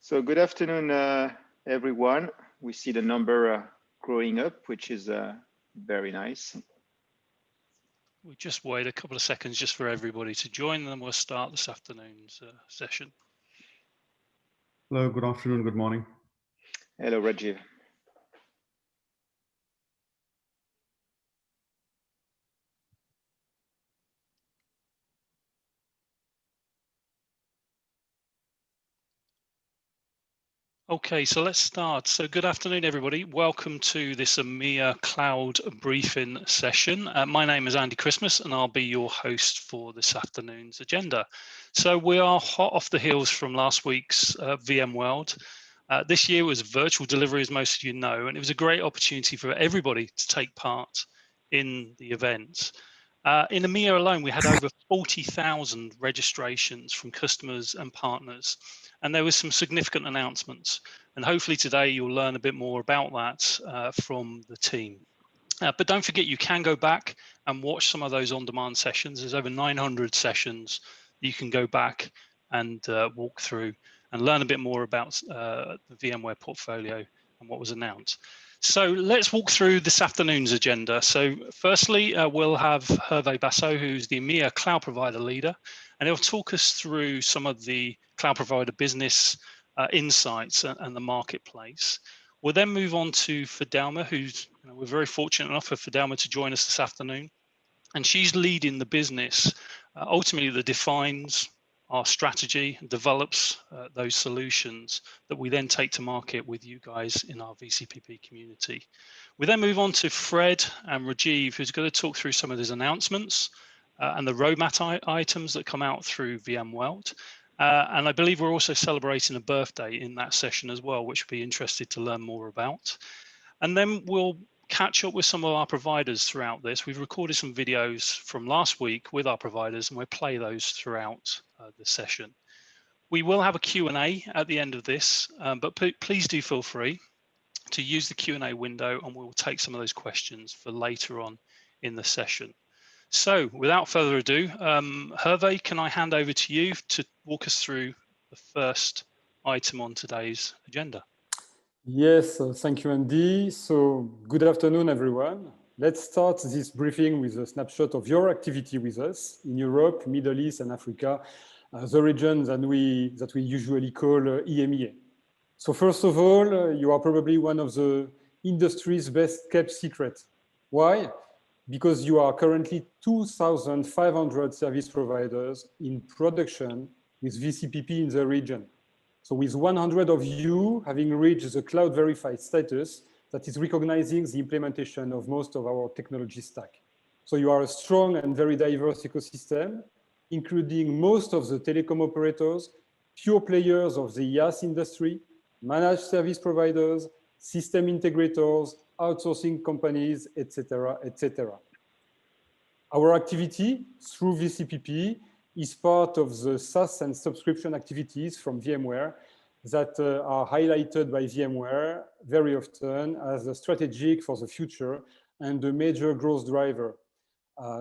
So good afternoon, everyone. We see the number growing up, which is very nice. We just wait a couple of seconds just for everybody to join, and then we'll start this afternoon's session. Hello, good afternoon, good morning. Hello, Rajiv. Okay, so let's start. So good afternoon, everybody. Welcome to this EMEA Cloud briefing session. My name is Andy Christmas, and I'll be your host for this afternoon's agenda. So we are hot off the heels from last week's VMworld. This year was virtual delivery, as most of you know, and it was a great opportunity for everybody to take part in the event. In EMEA alone, we had over 40,000 registrations from customers and partners, and there were some significant announcements. And hopefully today you'll learn a bit more about that from the team. But don't forget, you can go back and watch some of those on-demand sessions. There's over 900 sessions you can go back and walk through and learn a bit more about the VMware portfolio and what was announced. So let's walk through this afternoon's agenda. So firstly, we'll have Hervé Bassot, who's the EMEA Cloud Provider Leader, and he'll talk us through some of the cloud provider business insights and the marketplace. We'll then move on to Fidelma, who's, we're very fortunate enough for Fidelma to join us this afternoon, and she's leading the business ultimately that defines our strategy and develops those solutions that we then take to market with you guys in our VCPP community. We then move on to Fred and Rajiv, who's going to talk through some of these announcements and the roadmap items that come out through VMworld. And I believe we're also celebrating a birthday in that session as well, which we'll be interested to learn more about. And then we'll catch up with some of our providers throughout this. We've recorded some videos from last week with our providers, and we'll play those throughout the session. We will have a Q&A at the end of this, but please do feel free to use the Q&A window, and we'll take some of those questions for later on in the session. So without further ado, Hervé, can I hand over to you to walk us through the first item on today's agenda? Yes, thank you, Andy. So good afternoon, everyone. Let's start this briefing with a snapshot of your activity with us in Europe, Middle East, and Africa, the region that we usually call EMEA. So first of all, you are probably one of the industry's best kept secrets. Why? Because you are currently 2,500 service providers in production with VCPP in the region. So with 100 of you having reached the cloud verified status that is recognizing the implementation of most of our technology stack. So you are a strong and very diverse ecosystem, including most of the telecom operators, pure players of the IaaS industry, managed service providers, system integrators, outsourcing companies, etc., etc. Our activity through VCPP is part of the SaaS and subscription activities from VMware that are highlighted by VMware very often as a strategic for the future and a major growth driver.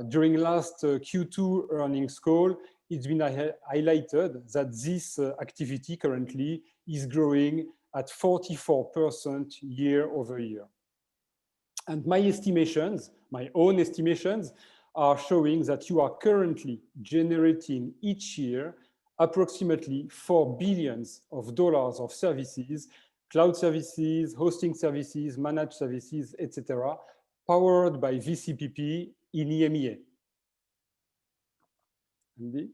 During last Q2 earnings call, it's been highlighted that this activity currently is growing at 44% year over year. And my estimations, my own estimations, are showing that you are currently generating each year approximately $4 billion of services, cloud services, hosting services, managed services, etc., powered by VCPP in EMEA. Andy?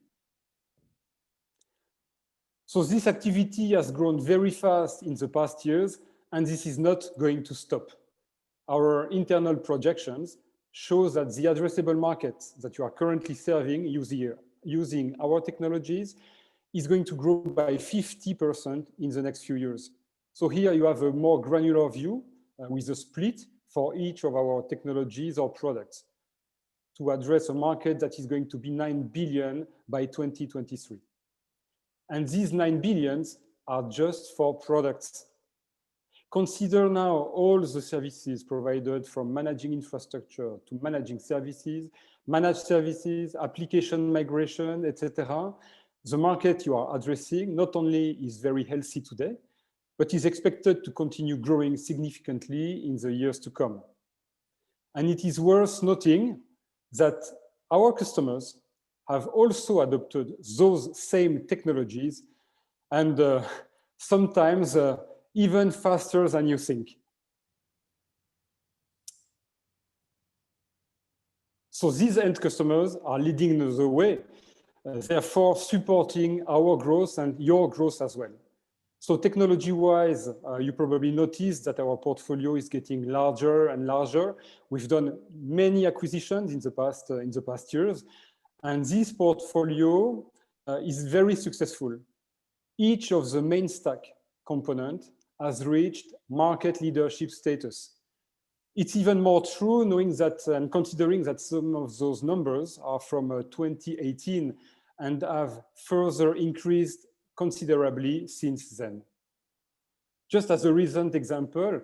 So this activity has grown very fast in the past years, and this is not going to stop. Our internal projections shows that the addressable market that you are currently serving using our technologies is going to grow by 50% in the next few years. So here you have a more granular view with a split for each of our technologies or products to address a market that is going to be 9 billion by 2023. And these 9 billions are just for products. Consider now all the services provided from managing infrastructure to managing services, managed services, application migration, etc. The market you are addressing not only is very healthy today, but is expected to continue growing significantly in the years to come. And it is worth noting that our customers have also adopted those same technologies and sometimes even faster than you think. So these end customers are leading the way, therefore supporting our growth and your growth as well. So technology-wise, you probably noticed that our portfolio is getting larger and larger. We've done many acquisitions in the past years, and this portfolio is very successful. Each of the main stack components has reached market leadership status. It's even more true knowing that and considering that some of those numbers are from 2018 and have further increased considerably since then. Just as a recent example,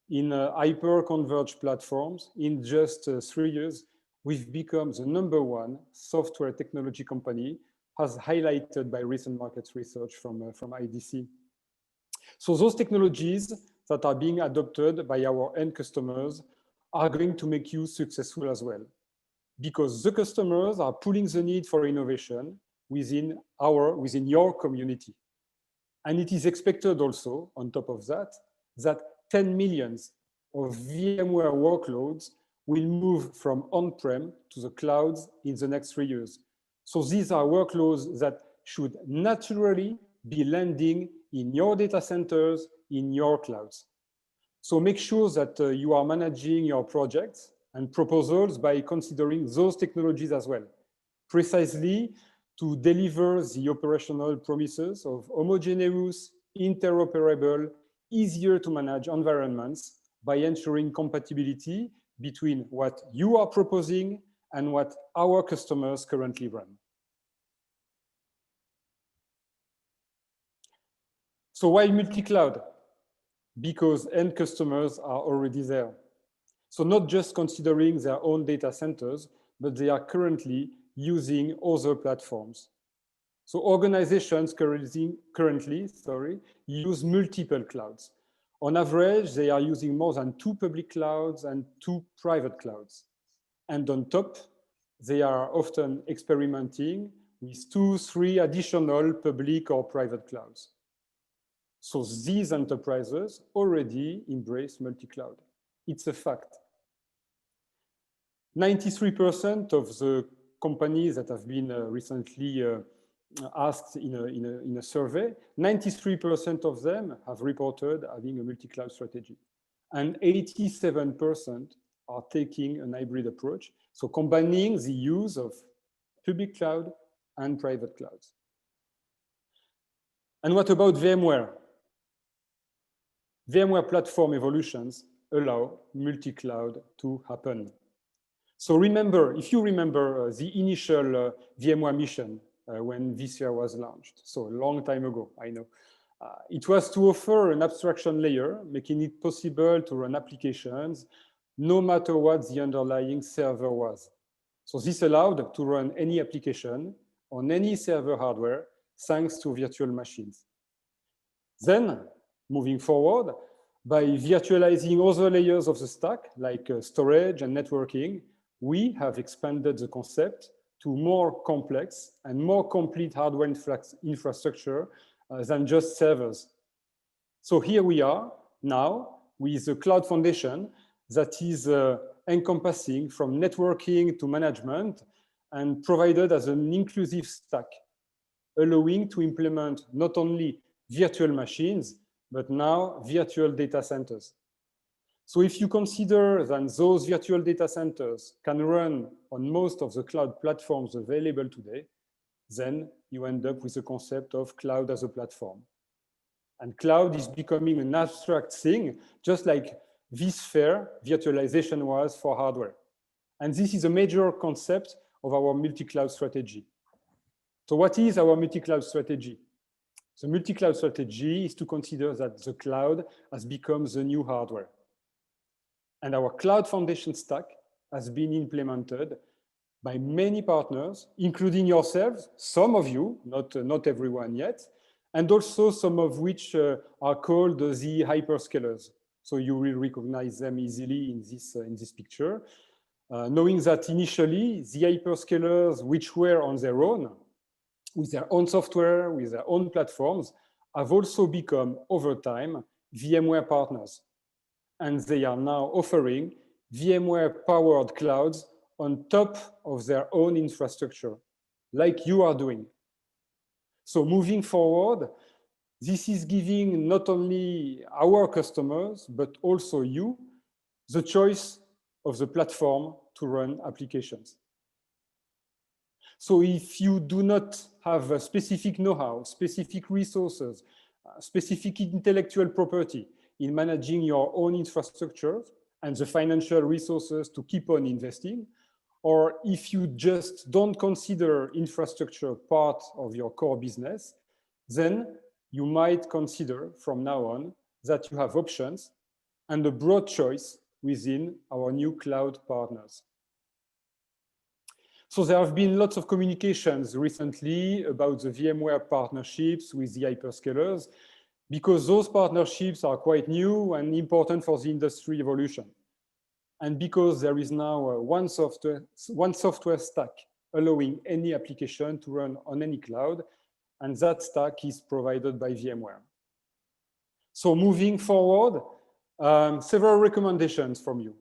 in hyper-converged platforms, in just 3 years, we've become the #1 software technology company, as highlighted by recent market research from IDC. So those technologies that are being adopted by our end customers are going to make you successful as well, because the customers are pulling the need for innovation within your community. And it is expected also, on top of that, that 10 million of VMware workloads will move from on-prem to the clouds in the next 3 years. So these are workloads that should naturally be landing in your data centers, in your clouds. So make sure that you are managing your projects and proposals by considering those technologies as well, precisely to deliver the operational promises of homogeneous, interoperable, easier to manage environments by ensuring compatibility between what you are proposing and what our customers currently run. So why multi-cloud? Because end customers are already there. So not just considering their own data centers, but they are currently using other platforms. So organizations currently use multiple clouds. On average, they are using more than 2 public clouds and 2 private clouds. And on top, they are often experimenting with 2, 3 additional public or private clouds. So these enterprises already embrace multi-cloud. It's a fact. 93% of the companies that have been recently asked in a survey, 93% of them have reported having a multi-cloud strategy. And 87% are taking an hybrid approach, so combining the use of public cloud and private clouds. And what about VMware? VMware platform evolutions allow multi-cloud to happen. So remember, if you remember the initial VMware mission when vSphere was launched, so a long time ago, I know, it was to offer an abstraction layer, making it possible to run applications no matter what the underlying server was. So this allowed to run any application on any server hardware thanks to virtual machines. Then, moving forward, by virtualizing other layers of the stack, like storage and networking, we have expanded the concept to more complex and more complete hardware infrastructure than just servers. So here we are now with a cloud foundation that is encompassing from networking to management and provided as an inclusive stack, allowing to implement not only virtual machines, but now virtual data centers. So if you consider that those virtual data centers can run on most of the cloud platforms available today, then you end up with the concept of cloud as a platform. And cloud is becoming an abstract thing, just like vSphere virtualization was for hardware. And this is a major concept of our multi-cloud strategy. So what is our multi-cloud strategy? The multi-cloud strategy is to consider that the cloud has become the new hardware. And our cloud foundation stack has been implemented by many partners, including yourselves, some of you, not everyone yet, and also some of which are called the hyperscalers. So you will recognize them easily in this picture, knowing that initially the hyperscalers, which were on their own, with their own software, with their own platforms, have also become, over time, VMware partners. And they are now offering VMware-powered clouds on top of their own infrastructure, like you are doing. So moving forward, this is giving not only our customers, but also you, the choice of the platform to run applications. So if you do not have a specific know-how, specific resources, specific intellectual property in managing your own infrastructure and the financial resources to keep on investing, or if you just don't consider infrastructure part of your core business, then you might consider from now on that you have options and a broad choice within our new cloud partners. So there have been lots of communications recently about the VMware partnerships with the hyperscalers, because those partnerships are quite new and important for the industry evolution. And because there is now one software stack allowing any application to run on any cloud, and that stack is provided by VMware. So moving forward, several recommendations from you.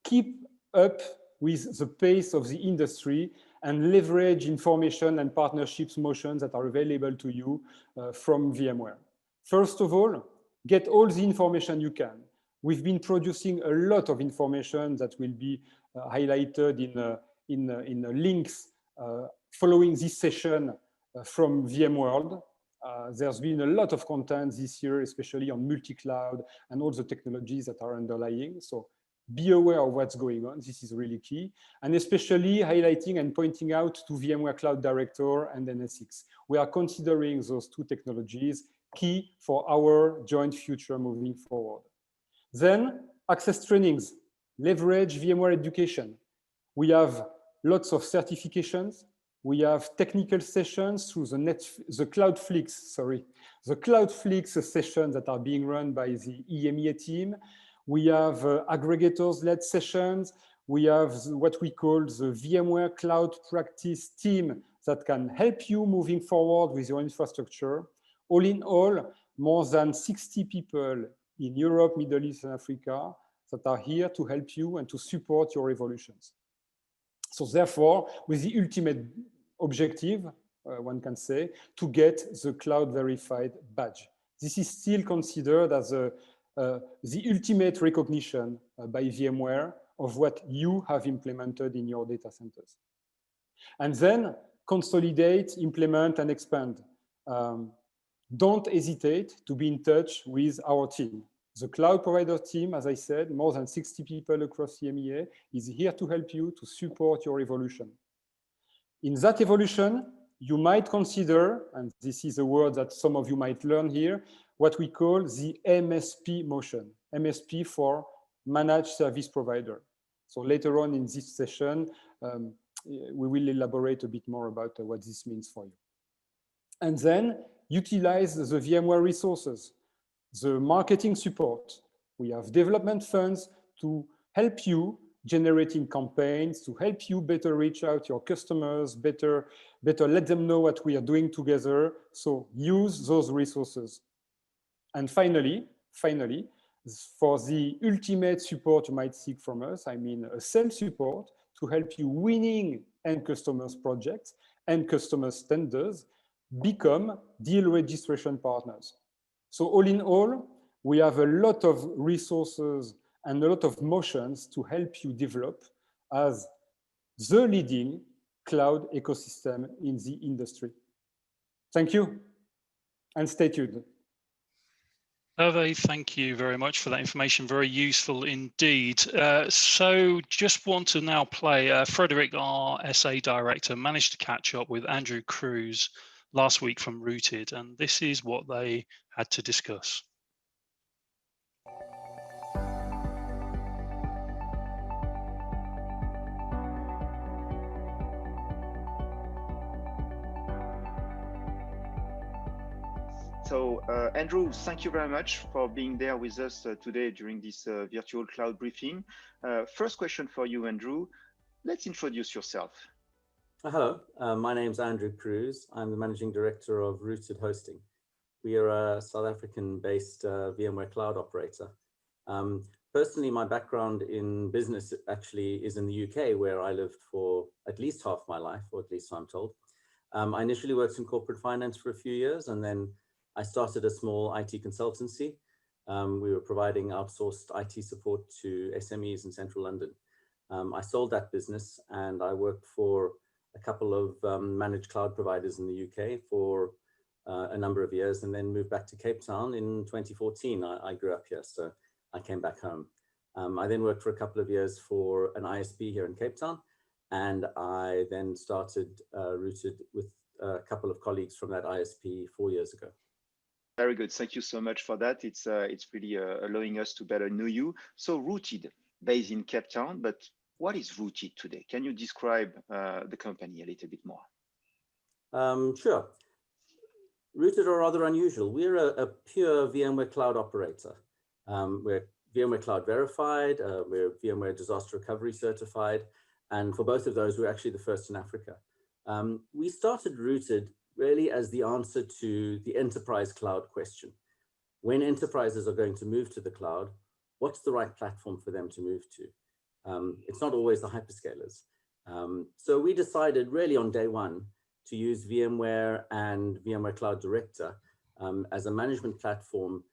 Keep up with the pace of the industry and leverage information and partnerships motions that are available to you from VMware. First of all, get all the information you can. We've been producing a lot of information that will be highlighted in links following this session from VMworld. There's been a lot of content this year, especially on multi-cloud and all the technologies that are underlying. So be aware of what's going on. This is really key. And especially highlighting and pointing out to VMware Cloud Director and NSX. We are considering those two technologies key for our joint future moving forward. Then access trainings, leverage VMware education. We have lots of certifications. We have technical sessions through the Cloudflix sessions that are being run by the EMEA team. We have aggregators-led sessions. We have what we call the VMware Cloud Practice team that can help you moving forward with your infrastructure. All in all, more than 60 people in Europe, Middle East, and Africa that are here to help you and to support your evolutions. So therefore, with the ultimate objective, one can say, to get the cloud verified badge. This is still considered as the ultimate recognition by VMware of what you have implemented in your data centers. And then consolidate, implement, and expand. Don't hesitate to be in touch with our team. The cloud provider team, as I said, more than 60 people across EMEA, is here to help you to support your evolution. In that evolution, you might consider, and this is a word that some of you might learn here, what we call the MSP motion, MSP for Managed Service Provider. So later on in this session, we will elaborate a bit more about what this means for you. And then utilize the VMware resources, the marketing support. We have development funds to help you generating campaigns, to help you better reach out your customers, better let them know what we are doing together. So use those resources. And finally, for the ultimate support you might seek from us, I mean a sales support to help you winning end customers projects and customers tenders, become deal registration partners. So all in all, we have a lot of resources and a lot of motions to help you develop as the leading cloud ecosystem in the industry. Thank you, and stay tuned. Hervé, thank you very much for that information. Very useful indeed. So just want to now play Frederick, our SA director, managed to catch up with Andrew Cruz last week from Rooted, and this is what they had to discuss. So Andrew, thank you very much for being there with us today during this virtual cloud briefing. First question for you, Andrew. Let's introduce yourself. Hello, my name's Andrew Cruz. I'm the Managing Director of Rooted Hosting. We are a South African-based VMware cloud operator. Personally, my background in business actually is in the UK, where I lived for at least half my life, or at least I'm told. I initially worked in corporate finance for a few years, and then I started a small IT consultancy. We were providing outsourced IT support to SMEs in central London. I sold that business and I worked for a couple of managed cloud providers in the UK for a number of years, and then moved back to Cape Town in 2014. I grew up here, so I came back home. I then worked for a couple of years for an ISP here in Cape Town, and I then started Rooted with a couple of colleagues from that ISP 4 years ago. Very good. Thank you so much for that. It's really allowing us to better know you. So Rooted, based in Cape Town, but what is Rooted today? Can you describe the company a little bit more? Sure. Rooted are rather unusual. We're a pure VMware cloud operator. We're VMware Cloud verified, we're VMware Disaster Recovery certified, and for both of those, we're actually the first in Africa. We started Rooted really as the answer to the enterprise cloud question. When enterprises are going to move to the cloud, what's the right platform for them to move to? It's not always the hyperscalers. So we decided really on day one to use VMware and VMware Cloud Director as a management platform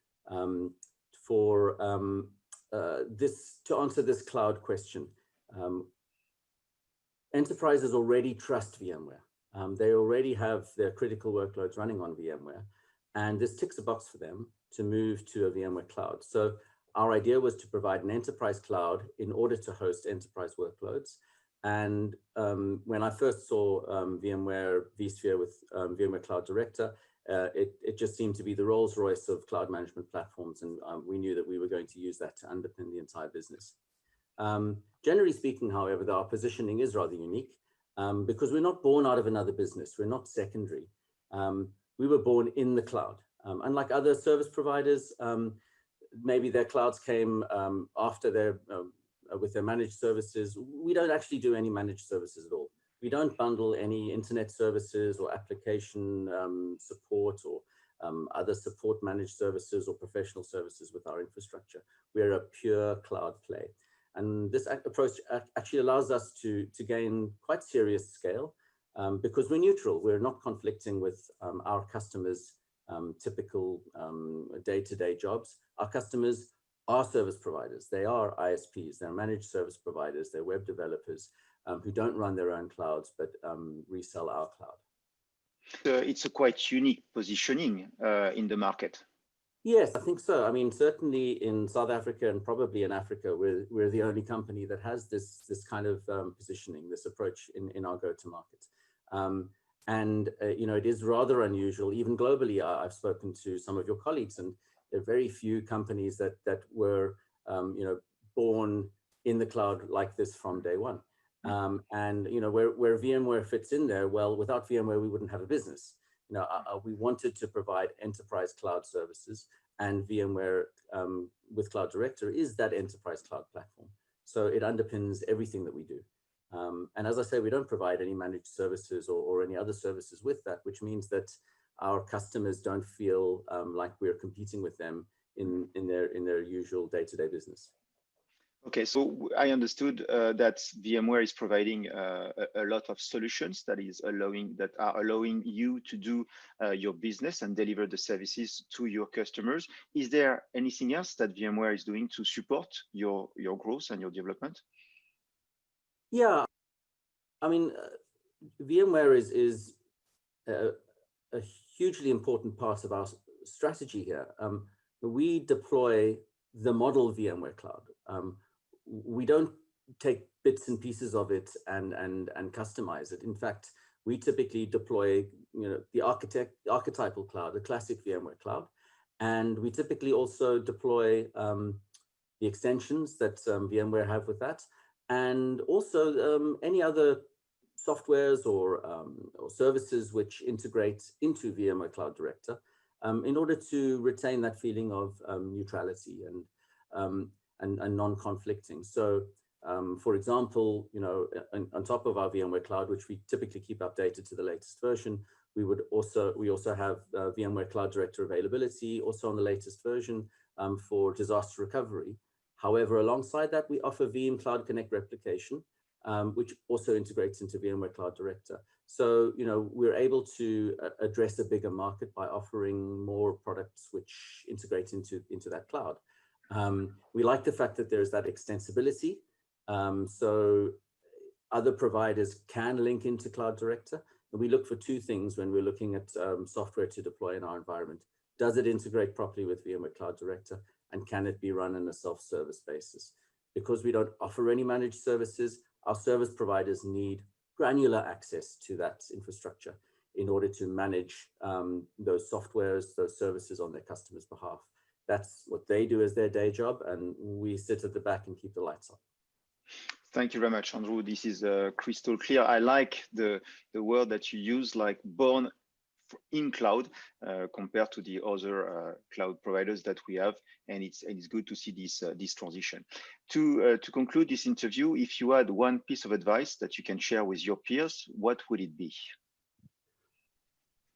for to answer this cloud question. Enterprises already trust VMware. They already have their critical workloads running on VMware, and this ticks a box for them to move to a VMware cloud. So our idea was to provide an enterprise cloud in order to host enterprise workloads. And when I first saw VMware vSphere with VMware Cloud Director, it just seemed to be the Rolls Royce of cloud management platforms, and we knew that we were going to use that to underpin the entire business. Generally speaking, however, our positioning is rather unique because we're not born out of another business. We're not secondary. We were born in the cloud. Unlike other service providers, maybe their clouds came after their with their managed services. We don't actually do any managed services at all. We don't bundle any internet services or application support or other support managed services or professional services with our infrastructure. We're a pure cloud play. And this approach actually allows us to gain quite serious scale because we're neutral. We're not conflicting with our customers' typical day-to-day jobs. Our customers are service providers. They are ISPs, they're managed service providers, they're web developers who don't run their own clouds, but resell our cloud. It's a quite unique positioning in the market. Yes, I think so. I mean, certainly in South Africa and probably in Africa, we're the only company that has this kind of positioning, this approach in our go-to-market. You know, it is rather unusual. Even globally, I've spoken to some of your colleagues, and there are very few companies that were, you know, born in the cloud like this from day one. And you know, where VMware fits in there, well, without VMware, we wouldn't have a business. You know, we wanted to provide enterprise cloud services, and VMware with Cloud Director is that enterprise cloud platform. So it underpins everything that we do. And as I say, we don't provide any managed services or any other services with that, which means that our customers don't feel like we're competing with them in their usual day-to-day business. Okay, so I understood that VMware is providing a lot of solutions that are allowing you to do your business and deliver the services to your customers. Is there anything else that VMware is doing to support your growth and your development? Yeah, I mean, VMware is a hugely important part of our strategy here. We deploy the model VMware Cloud. We don't take bits and pieces of it and customize it. In fact, we typically deploy, you know, the archetypal cloud, the classic VMware Cloud, and we typically also deploy the extensions that VMware have with that, and also any other softwares or services which integrate into VMware Cloud Director. in order to retain that feeling of neutrality and non-conflicting. So, for example, on top of our VMware Cloud, which we typically keep updated to the latest version, we also have VMware Cloud Director availability, also on the latest version for disaster recovery. However, alongside that, we offer VM Cloud Connect replication, which also integrates into VMware Cloud Director. So, we're able to address a bigger market by offering more products which integrate into that cloud. We like the fact that there's that extensibility. So other providers can link into Cloud Director. And we look for two things when we're looking at software to deploy in our environment. Does it integrate properly with VMware Cloud Director? And can it be run on a self-service basis? Because we don't offer any managed services, our service providers need granular access to that infrastructure in order to manage those softwares, those services on their customers' behalf. That's what they do as their day job, and we sit at the back and keep the lights on. Thank you very much, Andrew. This is crystal clear. I like the word that you use, like born in cloud, compared to the other cloud providers that we have, and it's good to see this transition. To conclude this interview, if you had one piece of advice that you can share with your peers, what would it be?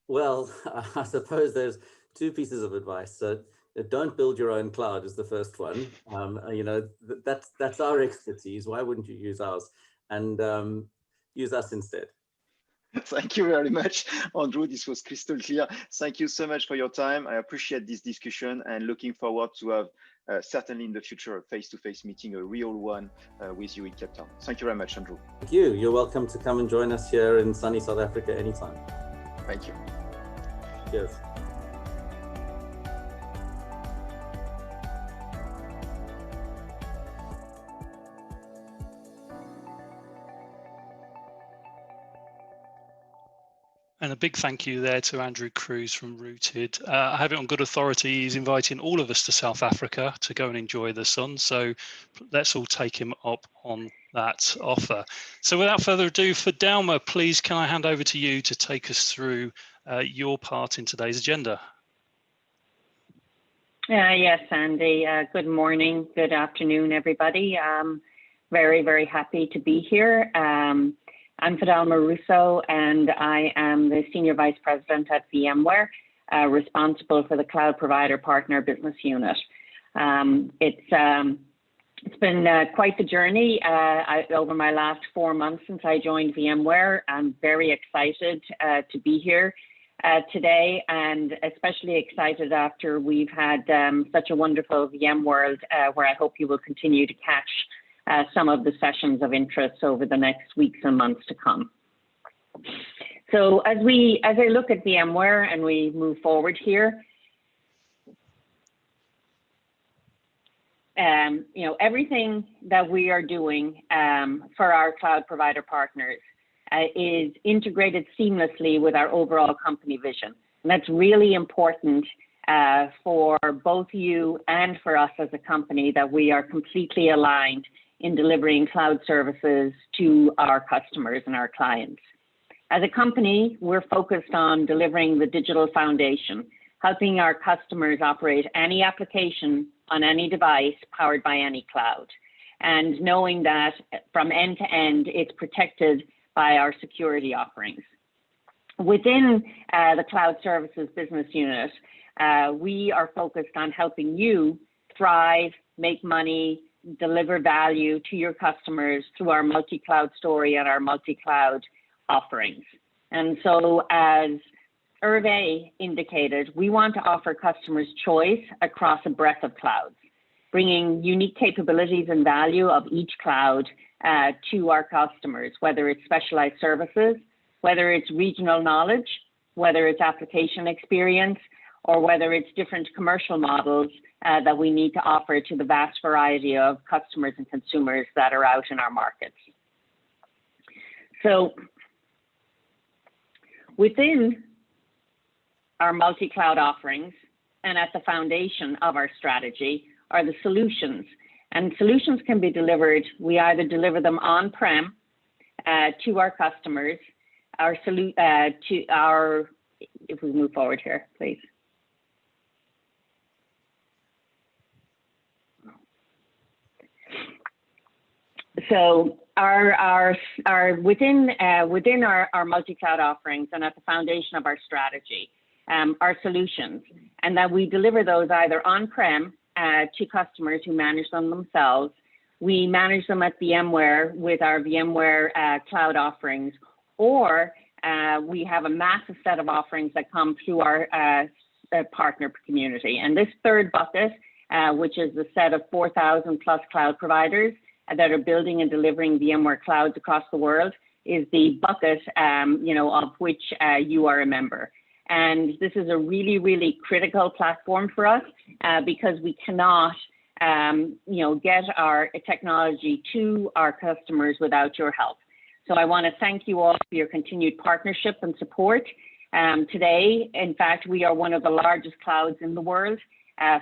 Well, I suppose there's two pieces of advice. So don't build your own cloud is the first one. That's our expertise. Why wouldn't you use ours? And use us instead. Thank you very much, Andrew. This was crystal clear. Thank you so much for your time. I appreciate this discussion and looking forward to have certainly in the future a face-to-face meeting, a real one with you in Cape Town. Thank you very much, Andrew. Thank you. You're welcome to come and join us here in sunny South Africa anytime. Thank you. Cheers. And a big thank you there to Andrew Cruz from Rooted. I have it on good authority. He's inviting all of us to South Africa to go and enjoy the sun. So let's all take him up on that offer. So without further ado, for Dalma, please, can I hand over to you to take us through your part in today's agenda? Yes, Andy. Good morning, good afternoon, everybody. Very, very happy to be here. I'm Fidelma Russo, and I am the Senior Vice President at VMware, responsible for the Cloud Provider Partner Business Unit. It's been quite the journey over my last 4 months since I joined VMware. I'm very excited to be here today, and especially excited after we've had such a wonderful VMworld, where I hope you will continue to catch some of the sessions of interest over the next weeks and months to come. So as I look at VMware and we move forward here, everything that we are doing for our cloud provider partners is integrated seamlessly with our overall company vision. And that's really important for both you and for us as a company, that we are completely aligned in delivering cloud services to our customers and our clients. As a company, we're focused on delivering the digital foundation, helping our customers operate any application on any device powered by any cloud, and knowing that from end to end, it's protected by our security offerings. Within the Cloud Services Business Unit, we are focused on helping you thrive, make money, deliver value to your customers through our multi-cloud story and our multi-cloud offerings. And so as Hervé indicated, we want to offer customers choice across a breadth of clouds, bringing unique capabilities and value of each cloud to our customers, whether it's specialized services, whether it's regional knowledge, whether it's application experience, or whether it's different commercial models that we need to offer to the vast variety of customers and consumers that are out in our markets. So within our multi-cloud offerings and at the foundation of our strategy are the solutions. And solutions can be delivered, we either deliver them on-prem to our customers, if we move forward here, please. So within our multi-cloud offerings and at the foundation of our strategy, are solutions, and that we deliver those either on-prem to customers who manage them themselves. We manage them at VMware with our VMware cloud offerings, or we have a massive set of offerings that come through our partner community. And this third bucket, which is the set of 4,000 plus cloud providers that are building and delivering VMware clouds across the world, is the bucket, of which you are a member. And this is a really, really critical platform for us because we cannot, get our technology to our customers without your help. So I want to thank you all for your continued partnership and support. Today, in fact, we are one of the largest clouds in the world,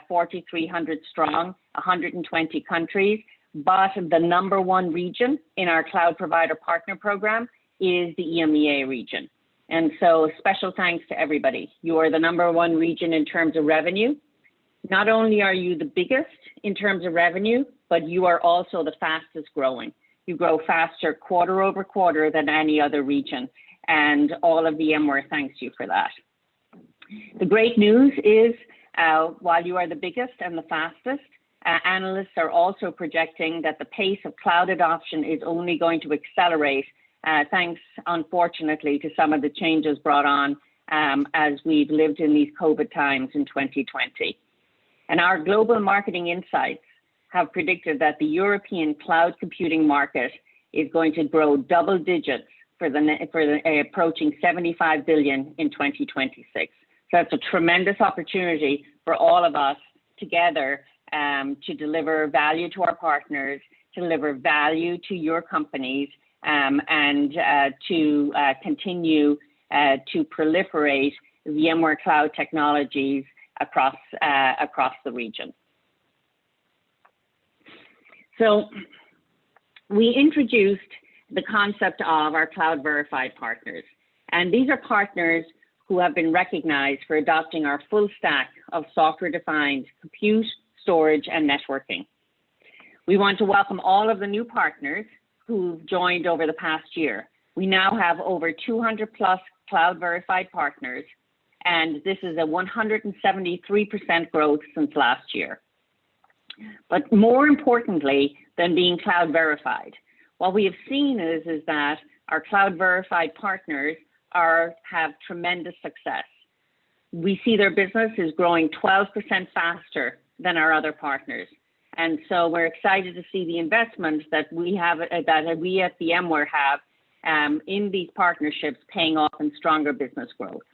4,300 strong, 120 countries, but the #1 region in our cloud provider partner program is the EMEA region. And so special thanks to everybody. You are the #1 region in terms of revenue. Not only are you the biggest in terms of revenue, but you are also the fastest growing. You grow faster quarter over quarter than any other region. And all of VMware thanks you for that. The great news is, while you are the biggest and the fastest, analysts are also projecting that the pace of cloud adoption is only going to accelerate, thanks, unfortunately, to some of the changes brought on as we've lived in these COVID times in 2020. And our global marketing insights have predicted that the European cloud computing market is going to grow double digits for approaching 75 billion in 2026. So that's a tremendous opportunity for all of us together to deliver value to our partners, to deliver value to your companies, and to continue to proliferate VMware cloud technologies across the region. So we introduced the concept of our cloud verified partners, and these are partners who have been recognized for adopting our full stack of software-defined compute, storage, and networking. We want to welcome all of the new partners who've joined over the past year. We now have over 200 plus cloud verified partners, and this is a 173% growth since last year. But more importantly than being cloud verified, what we have seen is that our cloud verified partners have tremendous success. We see their business is growing 12% faster than our other partners. And so we're excited to see the investment that we at VMware have in these partnerships paying off in stronger business growth.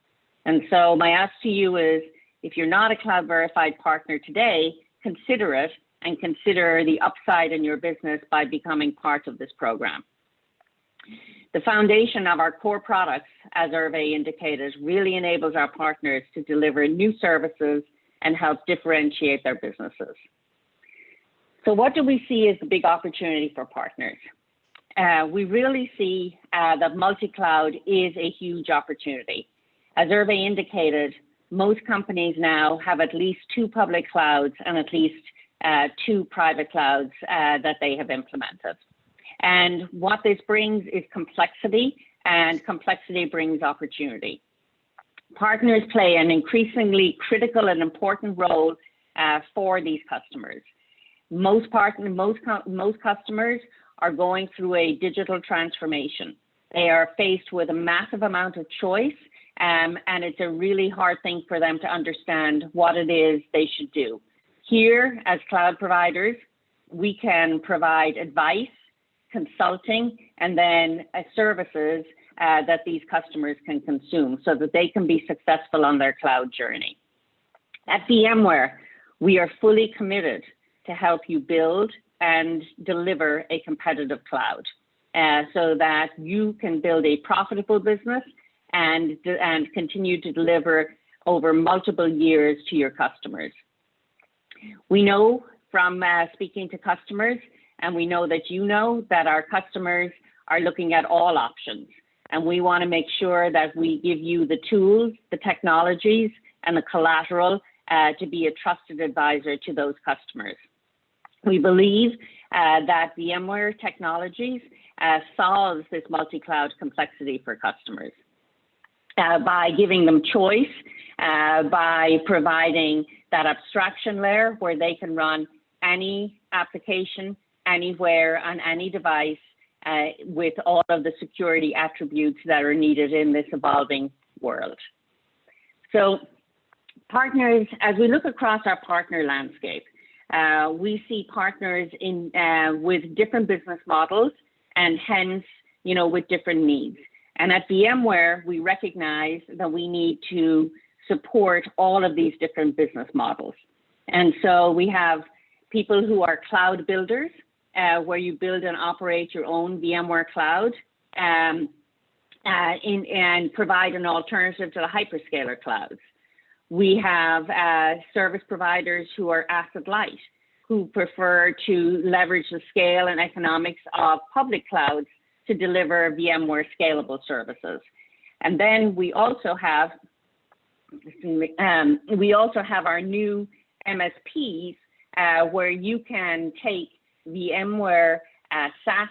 And so my ask to you is, if you're not a cloud verified partner today, consider it and consider the upside in your business by becoming part of this program. The foundation of our core products, as Hervé indicated, really enables our partners to deliver new services and help differentiate their businesses. So what do we see as the big opportunity for partners? We really see that multi-cloud is a huge opportunity. As Hervé indicated, most companies now have at least 2 public clouds and at least 2 private clouds that they have implemented. And what this brings is complexity, and complexity brings opportunity. Partners play an increasingly critical and important role for these customers. Most customers are going through a digital transformation. They are faced with a massive amount of choice, and it's a really hard thing for them to understand what it is they should do. Here, as cloud providers, we can provide advice, consulting, and then services that these customers can consume so that they can be successful on their cloud journey. At VMware, we are fully committed to help you build and deliver a competitive cloud so that you can build a profitable business and continue to deliver over multiple years to your customers. We know from speaking to customers, and we know that you know that our customers are looking at all options. And we want to make sure that we give you the tools, the technologies, and the collateral to be a trusted advisor to those customers. We believe that VMware Technologies solves this multi-cloud complexity for customers by giving them choice, by providing that abstraction layer where they can run any application, anywhere, on any device, with all of the security attributes that are needed in this evolving world. So partners, as we look across our partner landscape, we see partners in with different business models and hence, with different needs. And at VMware, we recognize that we need to support all of these different business models. And so we have people who are cloud builders, where you build and operate your own VMware cloud and provide an alternative to the hyperscaler clouds. We have service providers who are asset light, who prefer to leverage the scale and economics of public clouds to deliver VMware scalable services. And then we also have our new MSPs, where you can take VMware SaaS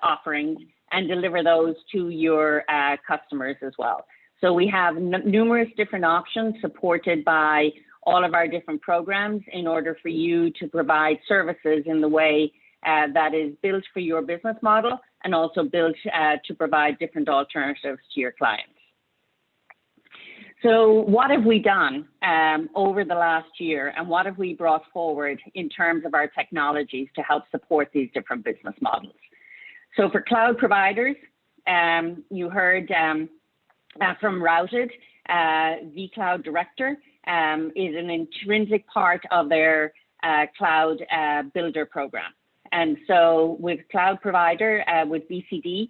offerings and deliver those to your customers as well. So we have numerous different options supported by all of our different programs in order for you to provide services in the way that is built for your business model and also built to provide different alternatives to your clients. So what have we done over the last year, and what have we brought forward in terms of our technologies to help support these different business models? So for cloud providers, you heard from Routed, vCloud Director is an intrinsic part of their cloud builder program. And so with cloud provider, with VCD,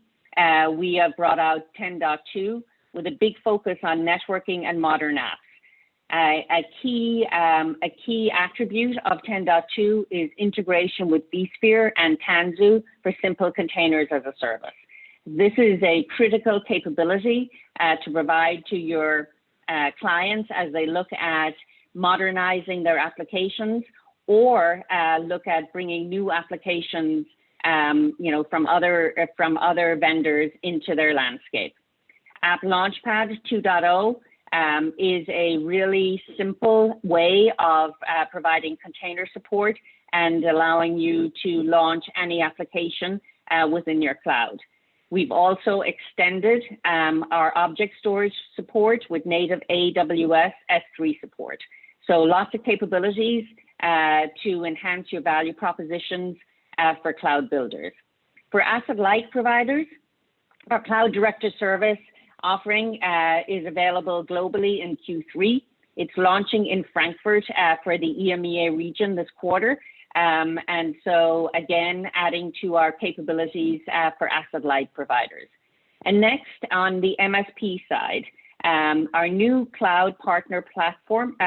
we have brought out 10.2 with a big focus on networking and modern apps. A key attribute of 10.2 is integration with vSphere and Tanzu for simple containers as a service. This is a critical capability to provide to your clients as they look at modernizing their applications or look at bringing new applications, from other vendors into their landscape. App Launchpad 2.0 is a really simple way of providing container support and allowing you to launch any application within your cloud. We've also extended our object storage support with native AWS S3 support. So lots of capabilities to enhance your value propositions for cloud builders. For asset-light providers, our Cloud Director service offering is available globally in Q3. It's launching in Frankfurt for the EMEA region this quarter. And so again, adding to our capabilities for asset-light providers. And next, on the MSP side, our new cloud partner platform,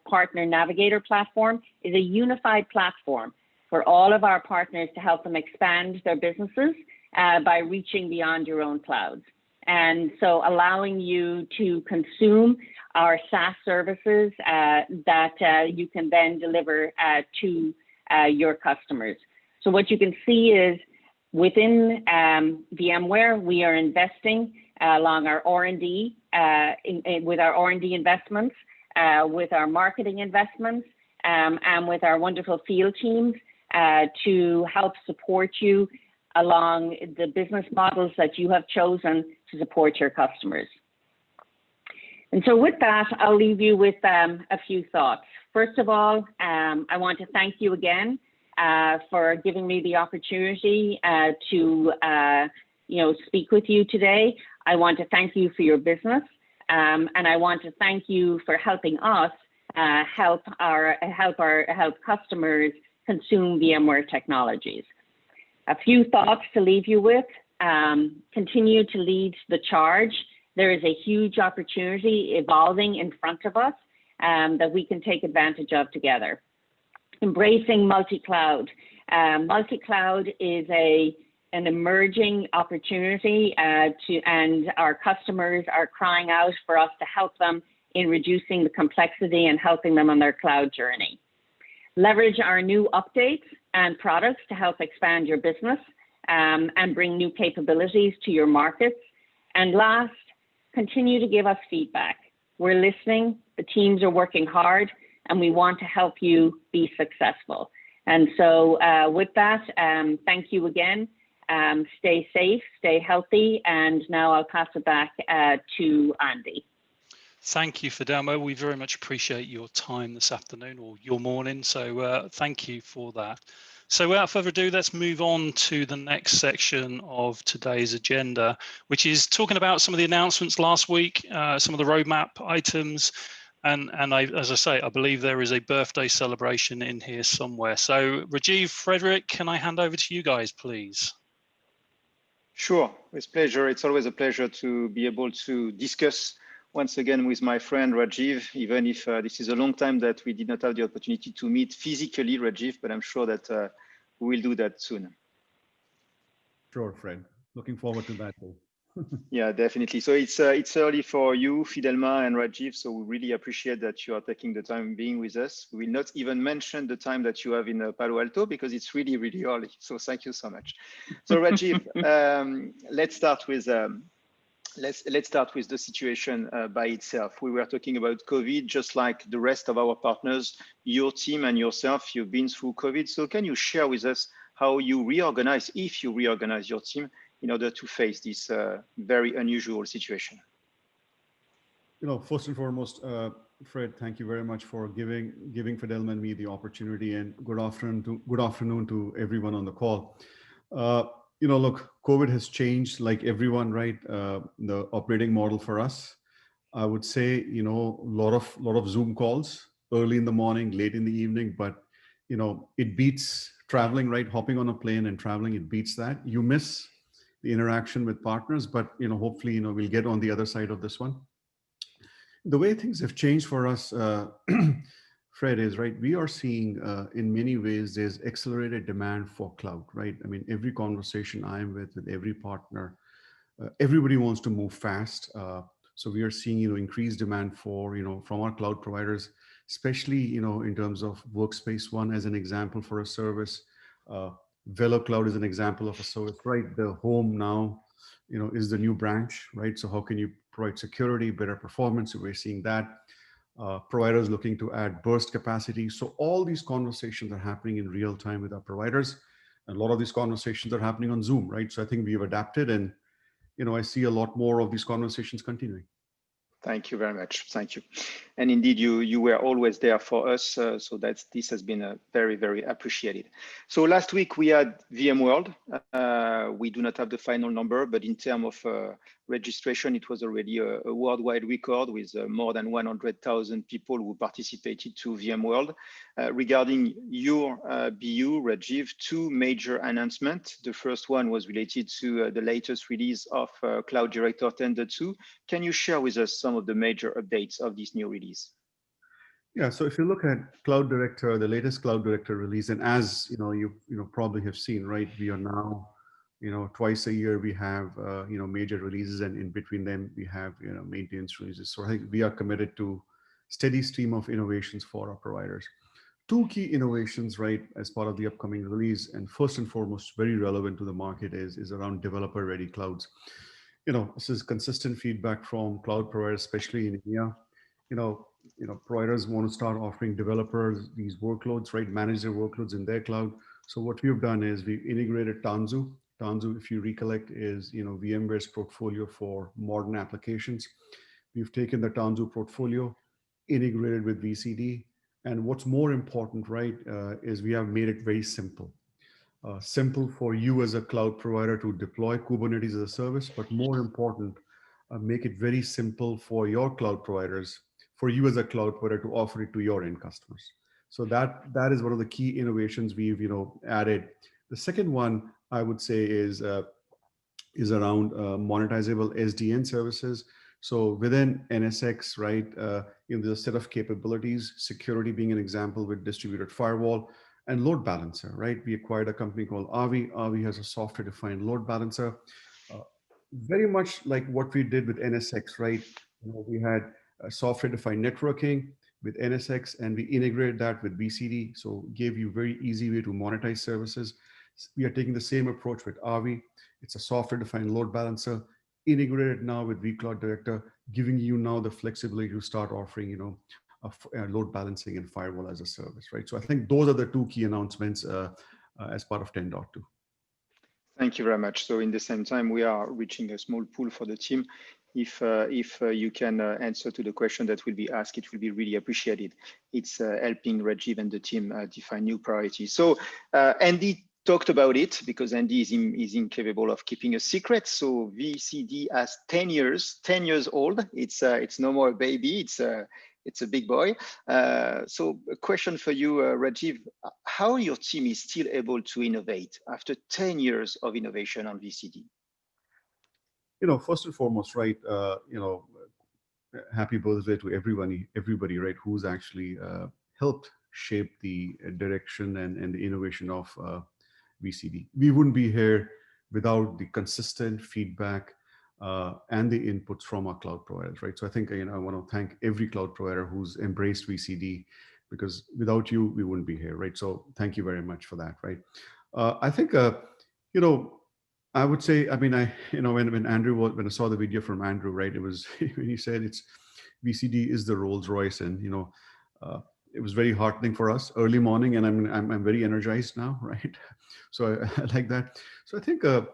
Partner Navigator platform, is a unified platform for all of our partners to help them expand their businesses by reaching beyond your own clouds. And so allowing you to consume our SaaS services that you can then deliver to your customers. So what you can see is within VMware, we are investing along our R&D, with our R&D investments, with our marketing investments, and with our wonderful field teams to help support you along the business models that you have chosen to support your customers. And so with that, I'll leave you with a few thoughts. First of all, I want to thank you again for giving me the opportunity to speak with you today. I want to thank you for your business, and I want to thank you for helping us help customers consume VMware technologies. A few thoughts to leave you with. Continue to lead the charge. There is a huge opportunity evolving in front of us that we can take advantage of together. Embracing multi-cloud. Multi-cloud is an emerging opportunity and our customers are crying out for us to help them in reducing the complexity and helping them on their cloud journey. Leverage our new updates and products to help expand your business and bring new capabilities to your markets. And last, continue to give us feedback. We're listening, the teams are working hard, and we want to help you be successful. And so with that, thank you again. Stay safe, stay healthy, and now I'll pass it back to Andy. Thank you, Fidelma. We very much appreciate your time this afternoon or your morning. So thank you for that. So without further ado, let's move on to the next section of today's agenda, which is talking about some of the announcements last week, some of the roadmap items. And as I say, I believe there is a birthday celebration in here somewhere. So Rajiv, Frederick, can I hand over to you guys, please? Sure, with pleasure. It's always a pleasure to be able to discuss once again with my friend Rajiv, even if this is a long time that we did not have the opportunity to meet physically, Rajiv, but I'm sure that we will do that soon. Sure, Fred. Looking forward to that too. Yeah, definitely. So it's early for you, Fidelma and Rajiv, so we really appreciate that you are taking the time being with us. We will not even mention the time that you have in Palo Alto because it's really, really early. So thank you so much. So Rajiv, let's start with the situation by itself. We were talking about COVID, just like the rest of our partners, your team and yourself, you've been through COVID. So can you share with us how you reorganize, if you reorganize your team in order to face this very unusual situation? First and foremost, Fred, thank you very much for giving Fidelma and me the opportunity, and good afternoon to everyone on the call. Look, COVID has changed, like everyone, right? The operating model for us, I would say, a lot of Zoom calls early in the morning, late in the evening, but it beats traveling, right? Hopping on a plane and traveling, it beats that. You miss the interaction with partners, but hopefully, we'll get on the other side of this one. The way things have changed for us, Fred, is right. We are seeing in many ways there's accelerated demand for cloud, right? I mean, every conversation I'm with every partner, everybody wants to move fast. So we are seeing increased demand for from our cloud providers, especially in terms of Workspace ONE as an example for a service. VeloCloud is an example of a service, right? The home now, is the new branch, right? So how can you provide security, better performance? So we're seeing that. Providers looking to add burst capacity. So all these conversations are happening in real time with our providers. And a lot of these conversations are happening on Zoom, right? So I think we've adapted, and I see a lot more of these conversations continuing. Thank you very much. Thank you. And indeed, you were always there for us. So this has been very, very appreciated. So last week we had VMworld. We do not have the final number, but in terms of registration, it was already a worldwide record with more than 100,000 people who participated to VMworld. Regarding your BU, Rajiv, two major announcements. The first one was related to the latest release of Cloud Director 10.2. Can you share with us some of the major updates of this new release? Yeah, so if you look at Cloud Director, the latest Cloud Director release, and as you probably have seen, right, we are now, twice a year we have major releases, and in between them we have maintenance releases. So I think we are committed to steady stream of innovations for our providers. Two key innovations, right, as part of the upcoming release, and first and foremost, very relevant to the market is around developer-ready clouds. This is consistent feedback from cloud providers, especially in EMEA. Providers want to start offering developers these workloads, right, manage their workloads in their cloud. So what we've done is we've integrated Tanzu. Tanzu, if you recollect, is VMware's portfolio for modern applications. We've taken the Tanzu portfolio, integrated with VCD, and what's more important, right, is we have made it very simple. Simple for you as a cloud provider to deploy Kubernetes as a service, but more important, make it very simple for your cloud providers, for you as a cloud provider to offer it to your end customers. So that is one of the key innovations we've added. The second one I would say is around monetizable Sdn services. So within NSX, right, there's a set of capabilities, security being an example with distributed firewall, and load balancer, right? We acquired a company called Avi. Avi has a software-defined load balancer, very much like what we did with NSX, right? We had software-defined networking. with NSX, and we integrated that with VCD. So gave you very easy way to monetize services. We are taking the same approach with RV. It's a software-defined load balancer, integrated now with vCloud Director, giving you now the flexibility to start offering, load balancing and firewall as a service, right? So I think those are the two key announcements as part of 10.2. Thank you very much. So in the same time, we are reaching a small pool for the team. If you can answer to the question that will be asked, it will be really appreciated. It's helping Rajiv and the team define new priorities. So Andy talked about it because Andy is incapable of keeping a secret. So VCD has 10 years old. It's no more a baby. It's a big boy. So a question for you, Rajiv, how your team is still able to innovate after 10 years of innovation on VCD? First and foremost, right, happy birthday to everybody, right, who's actually helped shape the direction and the innovation of VCD. We wouldn't be here without the consistent feedback and the inputs from our cloud providers, right? So I think, I want to thank every cloud provider who's embraced VCD, because without you, we wouldn't be here, right? So thank you very much for that, right? I think, I would say, when I saw the video from Andrew, right, it was when he said it's VCD is the Rolls Royce, and it was very heartening for us early morning, and I'm very energized now, right? So I like that. So I think the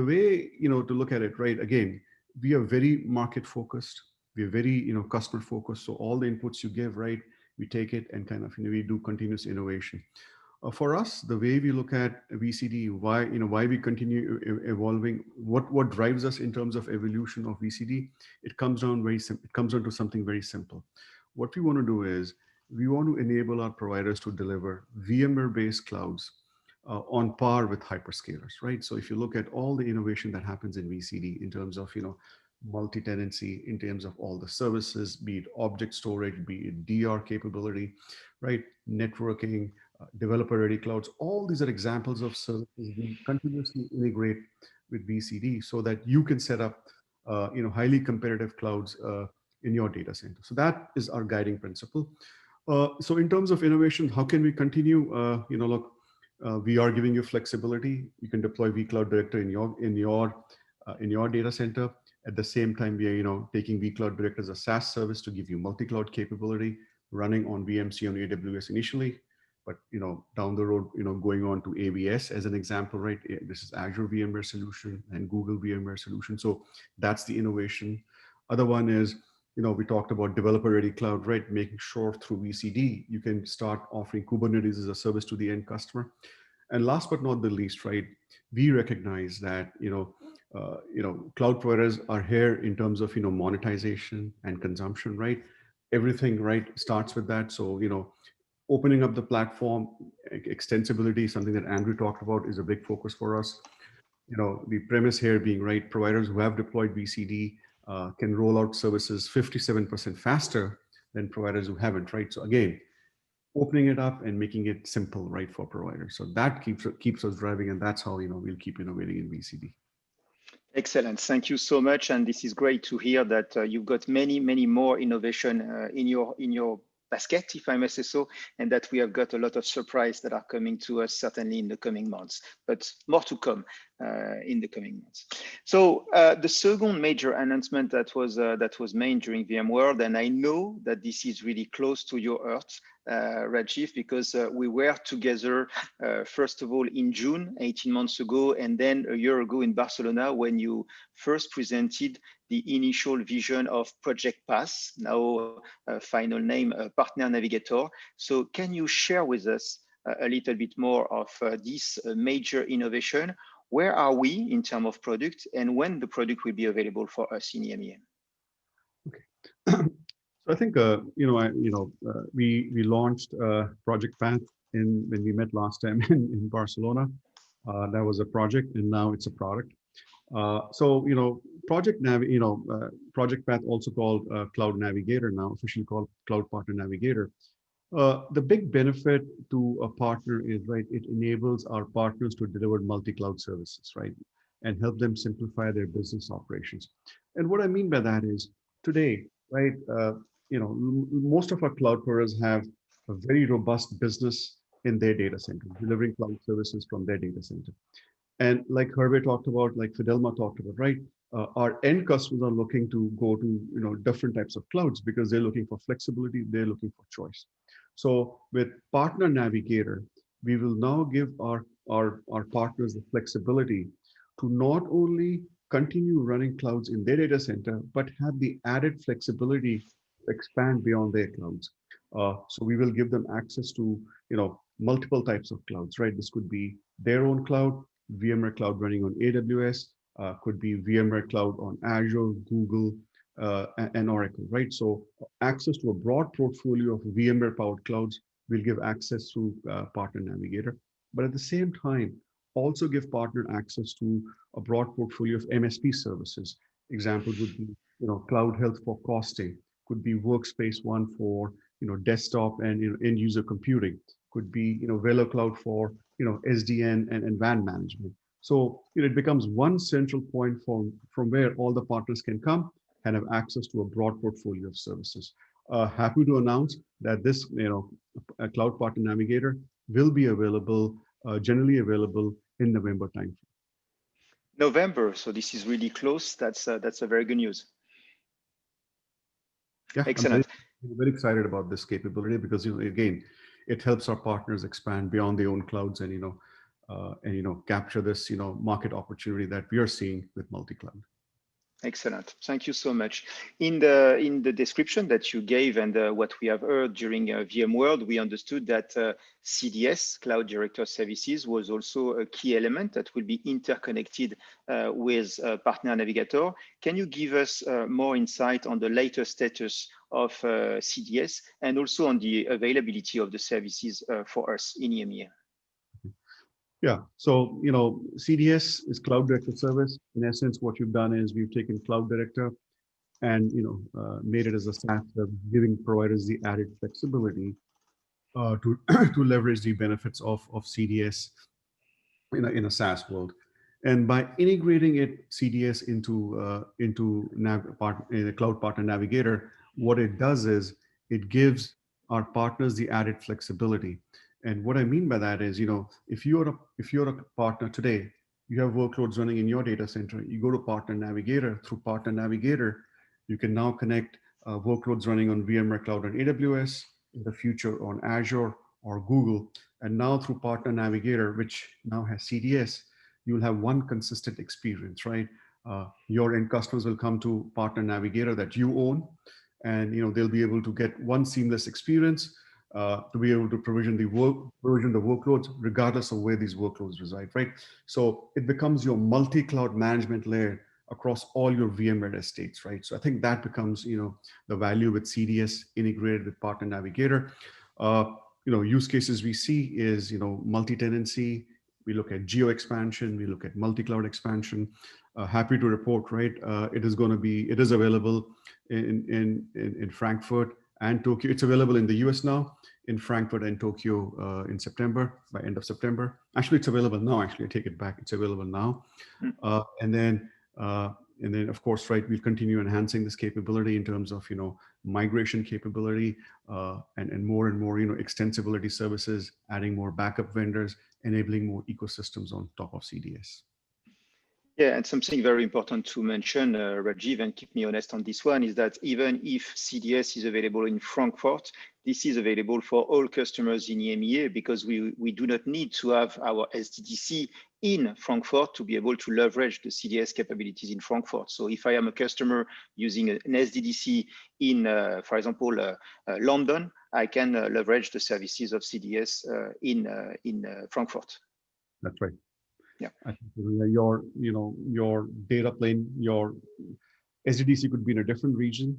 way to look at it, right? Again, we are very market focused. We are very customer focused. So all the inputs you give, right, we take it and kind of we do continuous innovation. For us, the way we look at VCD, why we continue evolving, what drives us in terms of evolution of VCD, it comes down to something very simple. What we want to do is we want to enable our providers to deliver VMware-based clouds on par with hyperscalers, right? So if you look at all the innovation that happens in VCD in terms of multi-tenancy, in terms of all the services, be it object storage, be it DR capability, right? Networking, developer-ready clouds, all these are examples of services we continuously integrate with VCD so that you can set up, highly competitive clouds in your data center. So that is our guiding principle. So in terms of innovation, how can we continue? Look, we are giving you flexibility. You can deploy vCloud Director in your data center. At the same time, we are taking vCloud Director as a SaaS service to give you multi-cloud capability running on VMC on AWS initially. But down the road, going on to AWS as an example, right? This is Azure VMware solution and Google VMware solution. So that's the innovation. Other one is, we talked about developer-ready cloud, right? Making sure through VCD you can start offering Kubernetes as a service to the end customer. And last but not the least, right? We recognize that cloud providers are here in terms of monetization and consumption, right? Everything, right, starts with that. So opening up the platform, extensibility, something that Andrew talked about, is a big focus for us. The premise here being, right, providers who have deployed VCD can roll out services 57% faster than providers who haven't, right? So again, opening it up and making it simple, right, for providers. So that keeps us driving, and that's how we'll keep innovating in VCD. Excellent. Thank you so much. And this is great to hear that you've got many more innovation in your basket, if I may say so, and that we have got a lot of surprise that are coming to us certainly in the coming months, but more to come in the coming months. So the second major announcement that was made during VMworld, and I know that this is really close to your heart, Rajiv, because we were together, first of all, in June, 18 months ago, and then a year ago in Barcelona when you first presented the initial vision of Project Pass, now final name Partner Navigator. So can you share with us a little bit more of this major innovation? Where are we in terms of product, and when the product will be available for us in EMEA? Okay. So I think we launched Project Path when we met last time in Barcelona. That was a project, and now it's a product. So Project Path, also called Cloud Navigator, now officially called Cloud Partner Navigator. The big benefit to a partner is, right, it enables our partners to deliver multi-cloud services, right, and help them simplify their business operations. And what I mean by that is today, right, most of our cloud providers have a very robust business in their data center, delivering cloud services from their data center. And like Hervé talked about, like Fidelma talked about, right? Our end customers are looking to go to different types of clouds because they're looking for flexibility, they're looking for choice. So with Partner Navigator, we will now give our partners the flexibility to not only continue running clouds in their data center, but have the added flexibility to expand beyond their clouds. So we will give them access to multiple types of clouds, right? This could be their own cloud, VMware Cloud running on AWS, could be VMware Cloud on Azure, Google, and Oracle, right? So access to a broad portfolio of VMware powered clouds will give access through Partner Navigator. But at the same time, also give partner access to a broad portfolio of Msp services. Examples would be, Cloud Health for costing, could be Workspace ONE for, desktop and end user computing, could be, Velo Cloud for, SDN and WAN management. So it becomes one central point from where all the partners can come and have access to a broad portfolio of services. Happy to announce that this, Cloud Partner Navigator will be available, generally available in November timeframe. November, so this is really close. That's a very good news. Yeah, excellent. I'm very excited about this capability because again, it helps our partners expand beyond their own clouds and capture this market opportunity that we are seeing with multi-cloud. Excellent. Thank you so much. In the description that you gave and what we have heard during VMworld, we understood that CDS, Cloud Director Services, was also a key element that will be interconnected with Partner Navigator. Can you give us more insight on the latest status of CDS and also on the availability of the services for us in EMEA? Yeah, so CDS is Cloud Director Service. In essence, what you've done is we've taken Cloud Director and made it as a SaaS, giving providers the added flexibility to to leverage the benefits of CDS in a SaaS world. And by integrating CDS into Cloud Partner Navigator, what it does is it gives our partners the added flexibility. And what I mean by that is, if you're a partner today, you have workloads running in your data center, you go to Partner Navigator. Through Partner Navigator, you can now connect workloads running on VMware Cloud on AWS, in the future on Azure or Google. And now through Partner Navigator, which now has CDS, you'll have one consistent experience, right? Your end customers will come to Partner Navigator that you own, and they'll be able to get one seamless experience to be able to provision the workloads regardless of where these workloads reside, right? So it becomes your multi-cloud management layer across all your VMware estates, right? So I think that becomes the value with CDS integrated with Partner Navigator. Use cases we see is multi-tenancy. We look at geo expansion. We look at multi-cloud expansion. Happy to report, right? It is available in Frankfurt and Tokyo. It's available in the US now, in Frankfurt and Tokyo in September, by end of September. Actually, it's available now. Actually, I take it back. It's available now. And then, of course, right, we'll continue enhancing this capability in terms of migration capability and more extensibility services, adding more backup vendors, enabling more ecosystems on top of CDS. Yeah, and something very important to mention, Rajiv, and keep me honest on this one, is that even if CDS is available in Frankfurt, this is available for all customers in EMEA because we do not need to have our SDDC in Frankfurt to be able to leverage the CDS capabilities in Frankfurt. So if I am a customer using an SDDC in, for example, London, I can leverage the services of CDS in Frankfurt. That's right. Yeah. I think your data plane, your SDDC could be in a different region,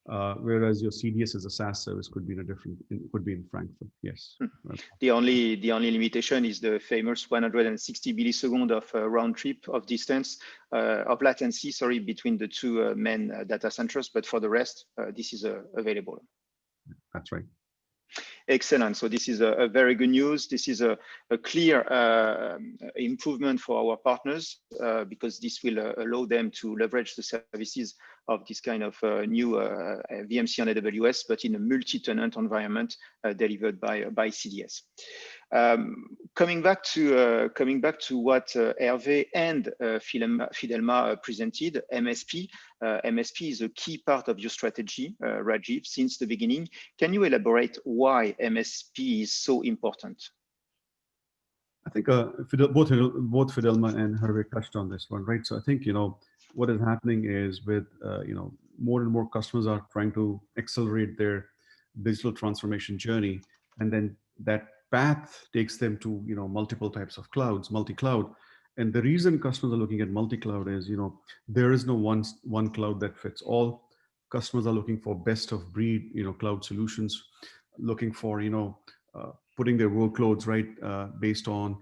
whereas your CDS as a SaaS service could be in Frankfurt. Yes. The only limitation is the famous 160 milliseconds of round trip of distance of latency, between the two main data centers. But for the rest, this is available. That's right. Excellent. So this is a very good news. This is a clear improvement for our partners because this will allow them to leverage the services of this kind of new VMC on AWS, but in a multi-tenant environment delivered by CDS. Coming back to what Hervé and Fidelma presented, MSP. MSP is a key part of your strategy, Rajiv, since the beginning. Can you elaborate why MSP is so important? I think both Fidelma and Hervé touched on this one, right? So I think, what is happening is with, more and more customers are trying to accelerate their digital transformation journey. And then that path takes them to, multiple types of clouds, multi-cloud. And the reason customers are looking at multi-cloud is, there is no one cloud that fits all. Customers are looking for best of breed, cloud solutions, looking for, putting their workloads right based on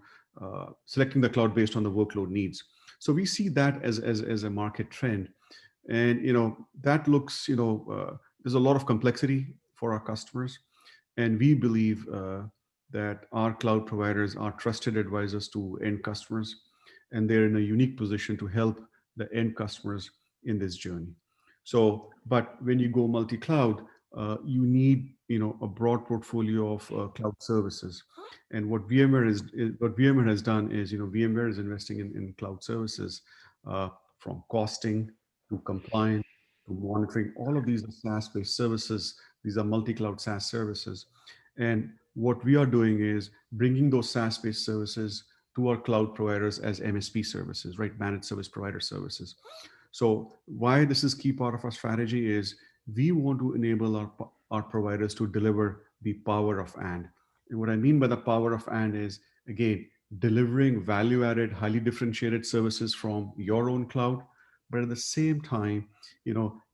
selecting the cloud based on the workload needs. So we see that as a market trend, and that looks there's a lot of complexity for our customers, and we believe that our cloud providers are trusted advisors to end customers, and they're in a unique position to help the end customers in this journey. So, but when you go multi-cloud, you need a broad portfolio of cloud services. And what VMware has done is VMware is investing in cloud services from costing to compliance to monitoring. All of these are SaaS-based services. These are multi-cloud SaaS services. And what we are doing is bringing those SaaS-based services to our cloud providers as MSP services, right? Managed service provider services. So why this is key part of our strategy is we want to enable our providers to deliver the power of and. And what I mean by the power of and is, again, delivering value-added, highly differentiated services from your own cloud, but at the same time,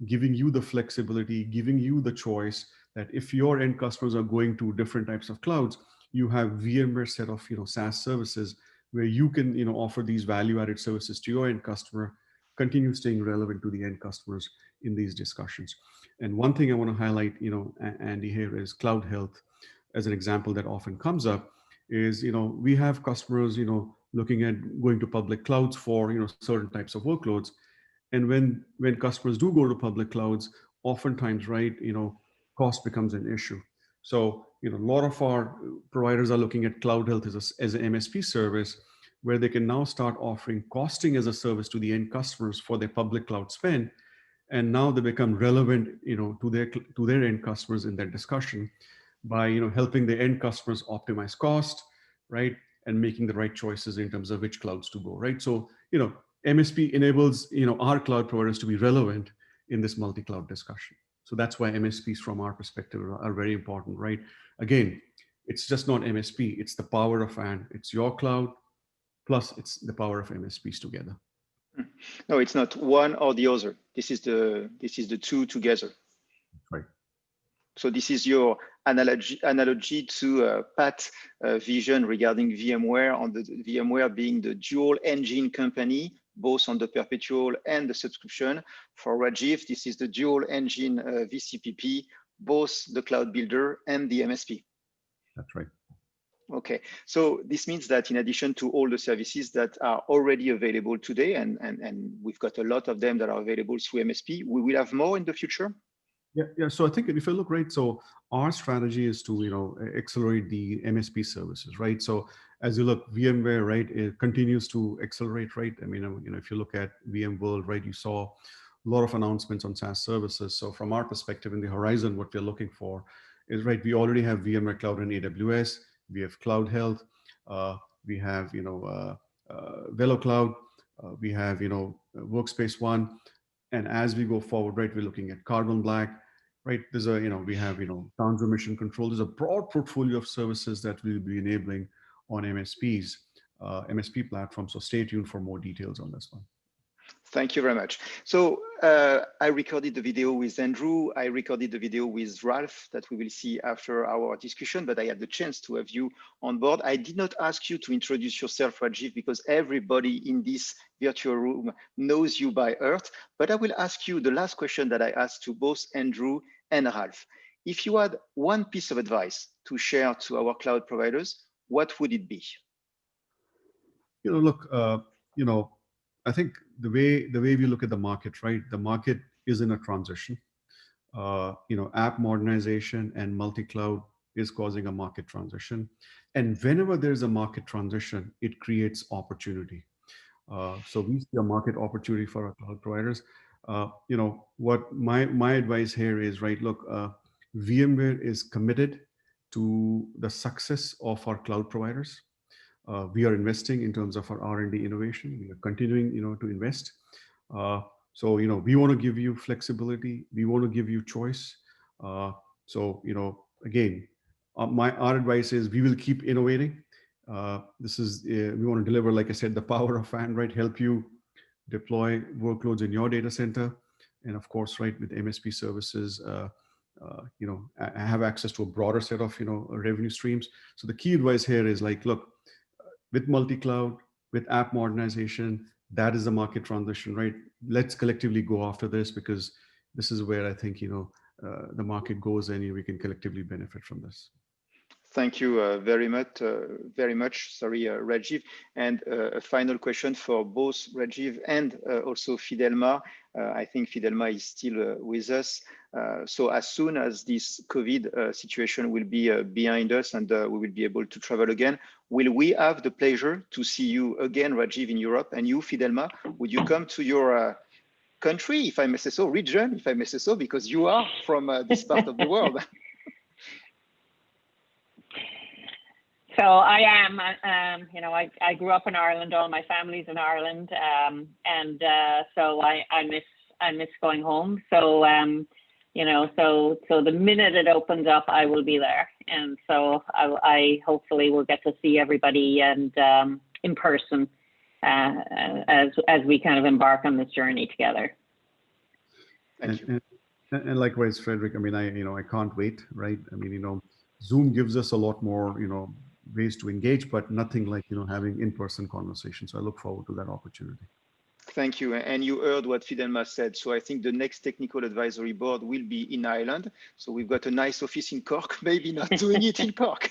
giving you the flexibility, giving you the choice that if your end customers are going to different types of clouds, you have VMware set of SaaS services where you can offer these value-added services to your end customer, continue staying relevant to the end customers in these discussions. And one thing I want to highlight, Andy, here is cloud health as an example that often comes up is, we have customers, looking at going to public clouds for, certain types of workloads. And when customers do go to public clouds, oftentimes, right, cost becomes an issue. So, a lot of our providers are looking at cloud health as an MSP service, where they can now start offering costing as a service to the end customers for their public cloud spend. And now they become relevant, to their end customers in that discussion by, helping the end customers optimize cost, right? And making the right choices in terms of which clouds to go, right? So, MSP enables, our cloud providers to be relevant in this multi-cloud discussion. So that's why MSPs from our perspective are very important, right? Again, it's just not MSP, it's the power of and. It's your cloud, plus it's the power of MSPs together. No, it's not one or the other. This is the two together. Right. So this is your analogy to Pat's vision regarding VMware, on the VMware being the dual engine company, both on the perpetual and the subscription. For Rajiv, this is the dual engine VCPP, both the cloud builder and the MSP. That's right. Okay, so this means that in addition to all the services that are already available today, and we've got a lot of them that are available through MSP, we will have more in the future? Yeah. So I think if you look, right, so our strategy is to, accelerate the MSP services, right? So as you look, VMware, right, it continues to accelerate, right? I mean, if you look at VMworld, right, you saw a lot of announcements on SaaS services. So from our perspective in the horizon, what we're looking for is, right, we already have VMware Cloud and AWS, we have Cloud Health, we have, Velo Cloud, we have, Workspace ONE. And as we go forward, right, we're looking at Carbon Black, right? There's we have, Towns of Mission Control. There's a broad portfolio of services that we'll be enabling on MSPs, MSP platform. So stay tuned for more details on this one. Thank you very much. So I recorded the video with Andrew. I recorded the video with Ralph that we will see after our discussion, but I had the chance to have you on board. I did not ask you to introduce yourself, Rajiv, because everybody in this virtual room knows you by heart. But I will ask you the last question that I asked to both Andrew and Ralph. If you had one piece of advice to share to our cloud providers, what would it be? Look, I think the way we look at the market, right? The market is in a transition. App modernization and multi-cloud is causing a market transition. And whenever there's a market transition, it creates opportunity. So we see a market opportunity for our cloud providers. What my advice here is, right, look, VMware is committed to the success of our cloud providers. We are investing in terms of our R&D innovation. We are continuing, to invest. So, we want to give you flexibility. We want to give you choice. So, again, our advice is we will keep innovating. We want to deliver, like I said, the power of WAN, right? Help you deploy workloads in your data center. And of course, right, with MSP services, have access to a broader set of, revenue streams. So the key advice here is like, look, with multi-cloud, with app modernization, that is the market transition, right? Let's collectively go after this, because this is where I think, the market goes, and we can collectively benefit from this. Thank you very much, Rajiv. And a final question for both Rajiv and also Fidelma. I think Fidelma is still with us. So as soon as this COVID situation will be behind us and we will be able to travel again, will we have the pleasure to see you again, Rajiv, in Europe? And you, Fidelma, would you come to your country, if I may say so, region, if I may say so, because you are from this part of the world? So I am, I grew up in Ireland. All my family's in Ireland, and so I miss going home. So so the minute it opens up, I will be there, and so I hopefully will get to see everybody and in person as we kind of embark on this journey together. Thank you. And likewise, Frederick. I mean, I can't wait, right? I mean, Zoom gives us a lot more, ways to engage, but nothing like, having in-person conversations. So I look forward to that opportunity. Thank you. And you heard what Fidelma said. So I think the next technical advisory board will be in Ireland. So we've got a nice office in Cork, maybe not doing it in Cork.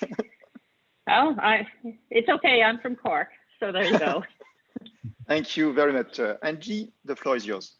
Oh, it's okay. I'm from Cork. So there you go. Thank you very much. Angie, the floor is yours.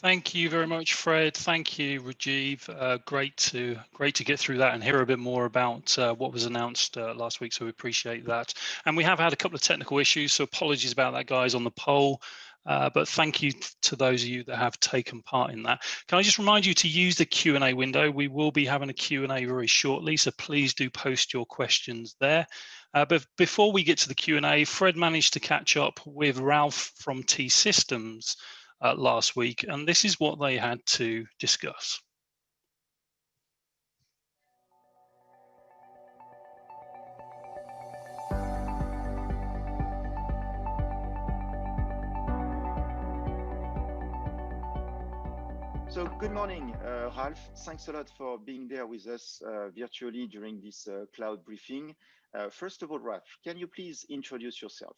Thank you very much, Fred. Thank you, Rajiv. Great to get through that and hear a bit more about what was announced last week. So we appreciate that. And we have had a couple of technical issues, so apologies about that, guys, on the poll. But thank you to those of you that have taken part in that. Can I just remind you to use the Q&A window? We will be having a Q&A very shortly, so please do post your questions there. But before we get to the Q&A, Fred managed to catch up with Ralph from T-Systems last week, and this is what they had to discuss. So good morning, Ralph. Thanks a lot for being there with us virtually during this cloud briefing. First of all, Ralph, can you please introduce yourself?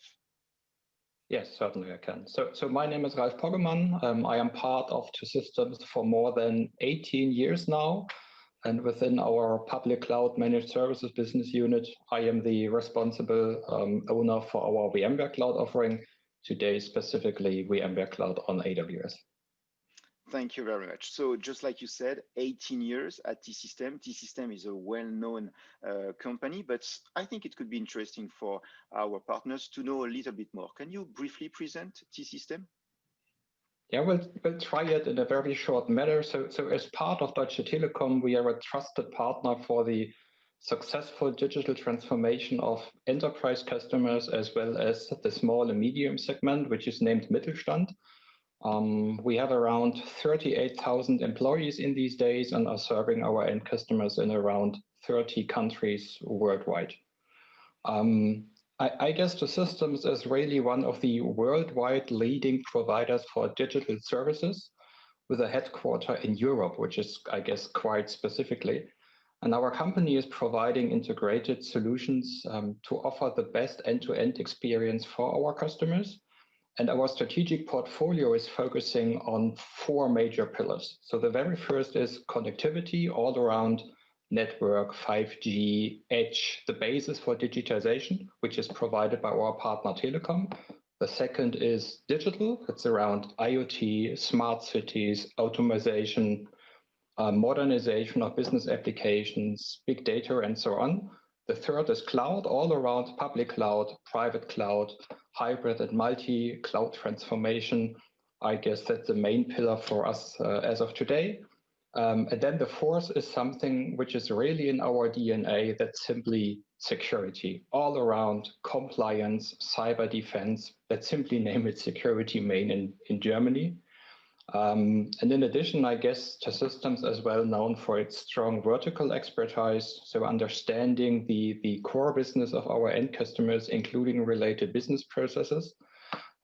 Yes, certainly I can. So my name is Ralph Poggemann. I am part of T-Systems for more than 18 years now. And within our public cloud managed services business unit, I am the responsible owner for our VMware Cloud offering, today specifically VMware Cloud on AWS. Thank you very much. So just like you said, 18 years at T-Systems. T-Systems is a well-known company, but I think it could be interesting for our partners to know a little bit more. Can you briefly present T-Systems? Yeah, we'll try it in a very short manner. So as part of Deutsche Telekom, we are a trusted partner for the successful digital transformation of enterprise customers, as well as the small and medium segment, which is named Mittelstand. We have around 38,000 employees in these days and are serving our end customers in around 30 countries worldwide. I guess T-Systems is really one of the worldwide leading providers for digital services with a headquarter in Europe, which is, I guess, quite specifically. And our company is providing integrated solutions to offer the best end-to-end experience for our customers. And our strategic portfolio is focusing on 4 major pillars. So the very first is connectivity all around network, 5G, edge, the basis for digitization, which is provided by our partner Telecom. The second is digital. It's around IoT, smart cities, automation, modernization of business applications, big data, and so on. The third is cloud, all around public cloud, private cloud, hybrid and multi-cloud transformation. I guess that's the main pillar for us as of today. And then the fourth is something which is really in our DNA, that's simply security, all around compliance, cyber defense. Let's simply name it security main in Germany. And in addition, I guess T-Systems is well known for its strong vertical expertise, so understanding the core business of our end customers, including related business processes.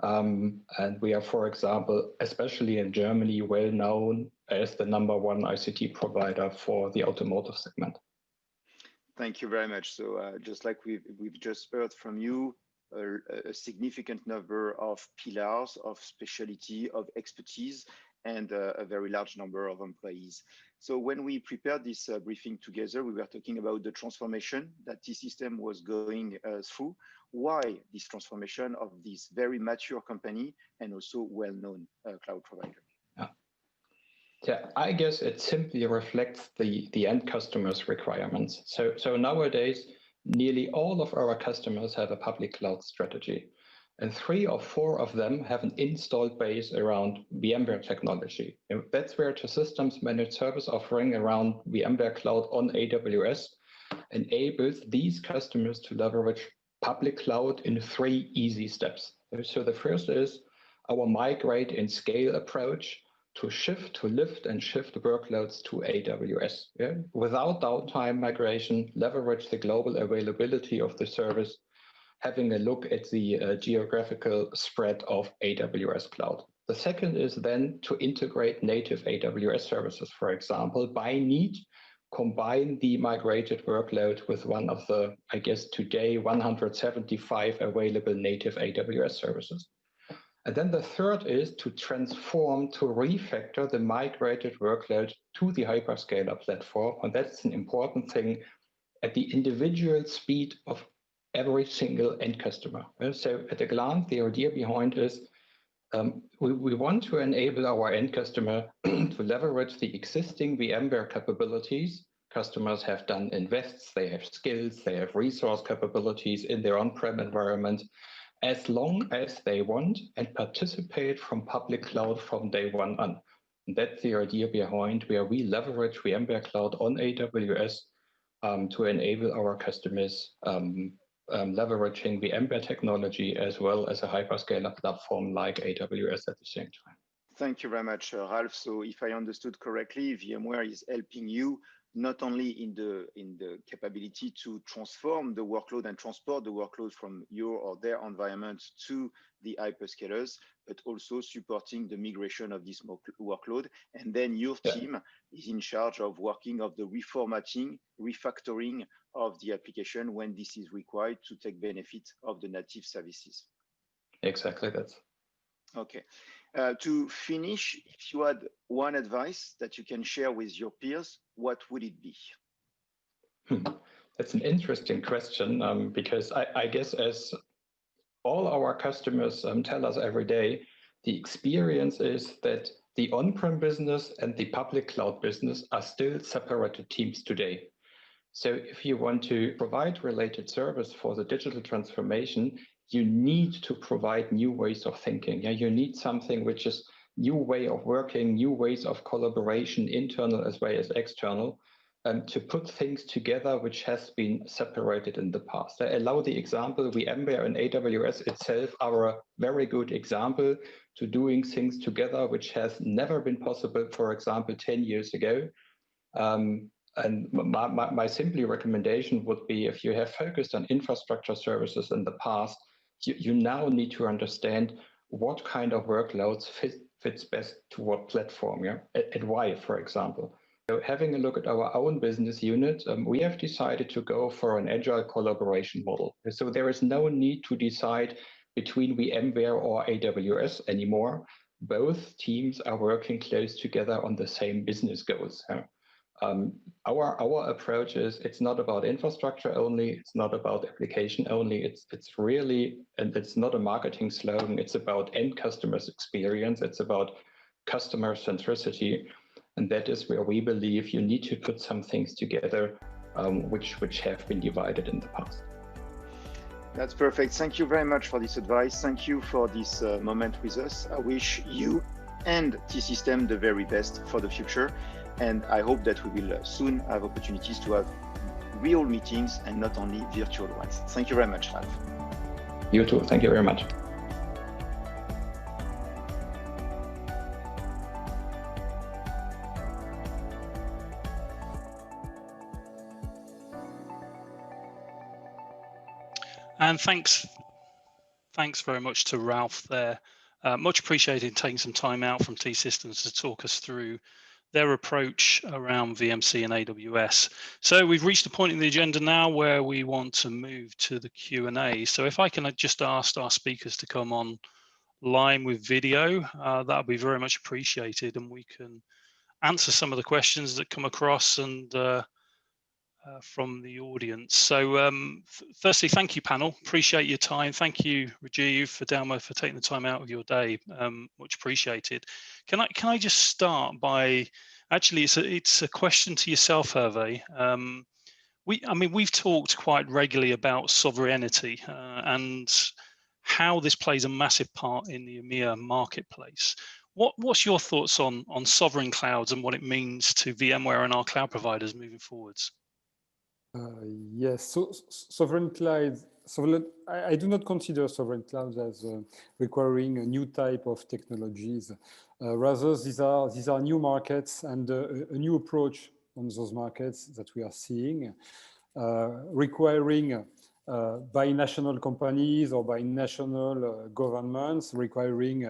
And we are, for example, especially in Germany, well known as the #1 ICT provider for the automotive segment. Thank you very much. So just like we've just heard from you, a significant number of pillars of specialty, of expertise, and a very large number of employees. So when we prepared this briefing together, we were talking about the transformation that T-Systems was going through. Why this transformation of this very mature company and also well-known cloud provider? Yeah, I guess it simply reflects the end customer's requirements. So nowadays, nearly all of our customers have a public cloud strategy, and 3 or 4 of them have an installed base around VMware technology. And that's where T-Systems managed service offering around VMware Cloud on AWS enables these customers to leverage public cloud in 3 easy steps. So the first is our migrate and scale approach to lift and shift workloads to AWS. Yeah? Without downtime migration, leverage the global availability of the service, having a look at the geographical spread of AWS cloud. The second is then to integrate native AWS services, for example, by need, combine the migrated workload with one of the, I guess today, 175 available native AWS services. And then the third is to transform, to refactor the migrated workload to the hyperscaler platform. And that's an important thing at the individual speed of every single end customer. So at a glance, the idea behind is we want to enable our end customer to leverage the existing VMware capabilities. Customers have done invests, they have skills, they have resource capabilities in their on-prem environment, as long as they want, and participate from public cloud from day one on. And that's the idea behind where we leverage VMware Cloud on AWS to enable our customers leveraging VMware technology as well as a hyperscaler platform like AWS at the same time. Thank you very much, Ralph. So if I understood correctly, VMware is helping you not only in the capability to transform the workload and transport the workload from your or their environment to the hyperscalers, but also supporting the migration of this workload. And then your team is in charge of working of the reformatting, refactoring of the application when this is required to take benefit of the native services. Exactly, that's. Okay. To finish, if you had one advice that you can share with your peers, what would it be? That's an interesting question because I guess as all our customers tell us every day, the experience is that the on-prem business and the public cloud business are still separated teams today. So if you want to provide related service for the digital transformation, you need to provide new ways of thinking. Yeah, you need something which is new way of working, new ways of collaboration, internal as well as external, to put things together which has been separated in the past. I allow the example, VMware and AWS itself are a very good example to doing things together, which has never been possible, for example, 10 years ago. And my simple recommendation would be, if you have focused on infrastructure services in the past, you now need to understand what kind of workloads fits best to what platform, yeah, and why, for example. So having a look at our own business unit, we have decided to go for an agile collaboration model. So there is no need to decide between VMware or AWS anymore. Both teams are working close together on the same business goals. Our approach is, it's not about infrastructure only, it's not about application only, it's really, and it's not a marketing slogan, it's about end customers experience, it's about customer centricity. And that is where we believe you need to put some things together which have been divided in the past. That's perfect. Thank you very much for this advice. Thank you for this moment with us. I wish you and T-System the very best for the future. And I hope that we will soon have opportunities to have real meetings and not only virtual ones. Thank you very much, Ralph. You too. Thank you very much. And thanks very much to Ralph there. Much appreciated taking some time out from T-Systems to talk us through their approach around VMC and AWS. So we've reached the point in the agenda now where we want to move to the Q&A. So if I can just ask our speakers to come on line with video, that would be very much appreciated, and we can answer some of the questions that come across and from the audience. So firstly, thank you, panel. Appreciate your time. Thank you, Rajiv, for Dalma, for taking the time out of your day. Much appreciated. Can I just start by, actually, it's a question to yourself, Hervé. We've talked quite regularly about sovereignty and how this plays a massive part in the EMEA marketplace. What's your thoughts on sovereign clouds and what it means to VMware and our cloud providers moving forwards? Yes, so sovereign clouds, I do not consider sovereign clouds as requiring a new type of technologies. Rather, these are new markets and a new approach on those markets that we are seeing, requiring by national companies or by national governments, requiring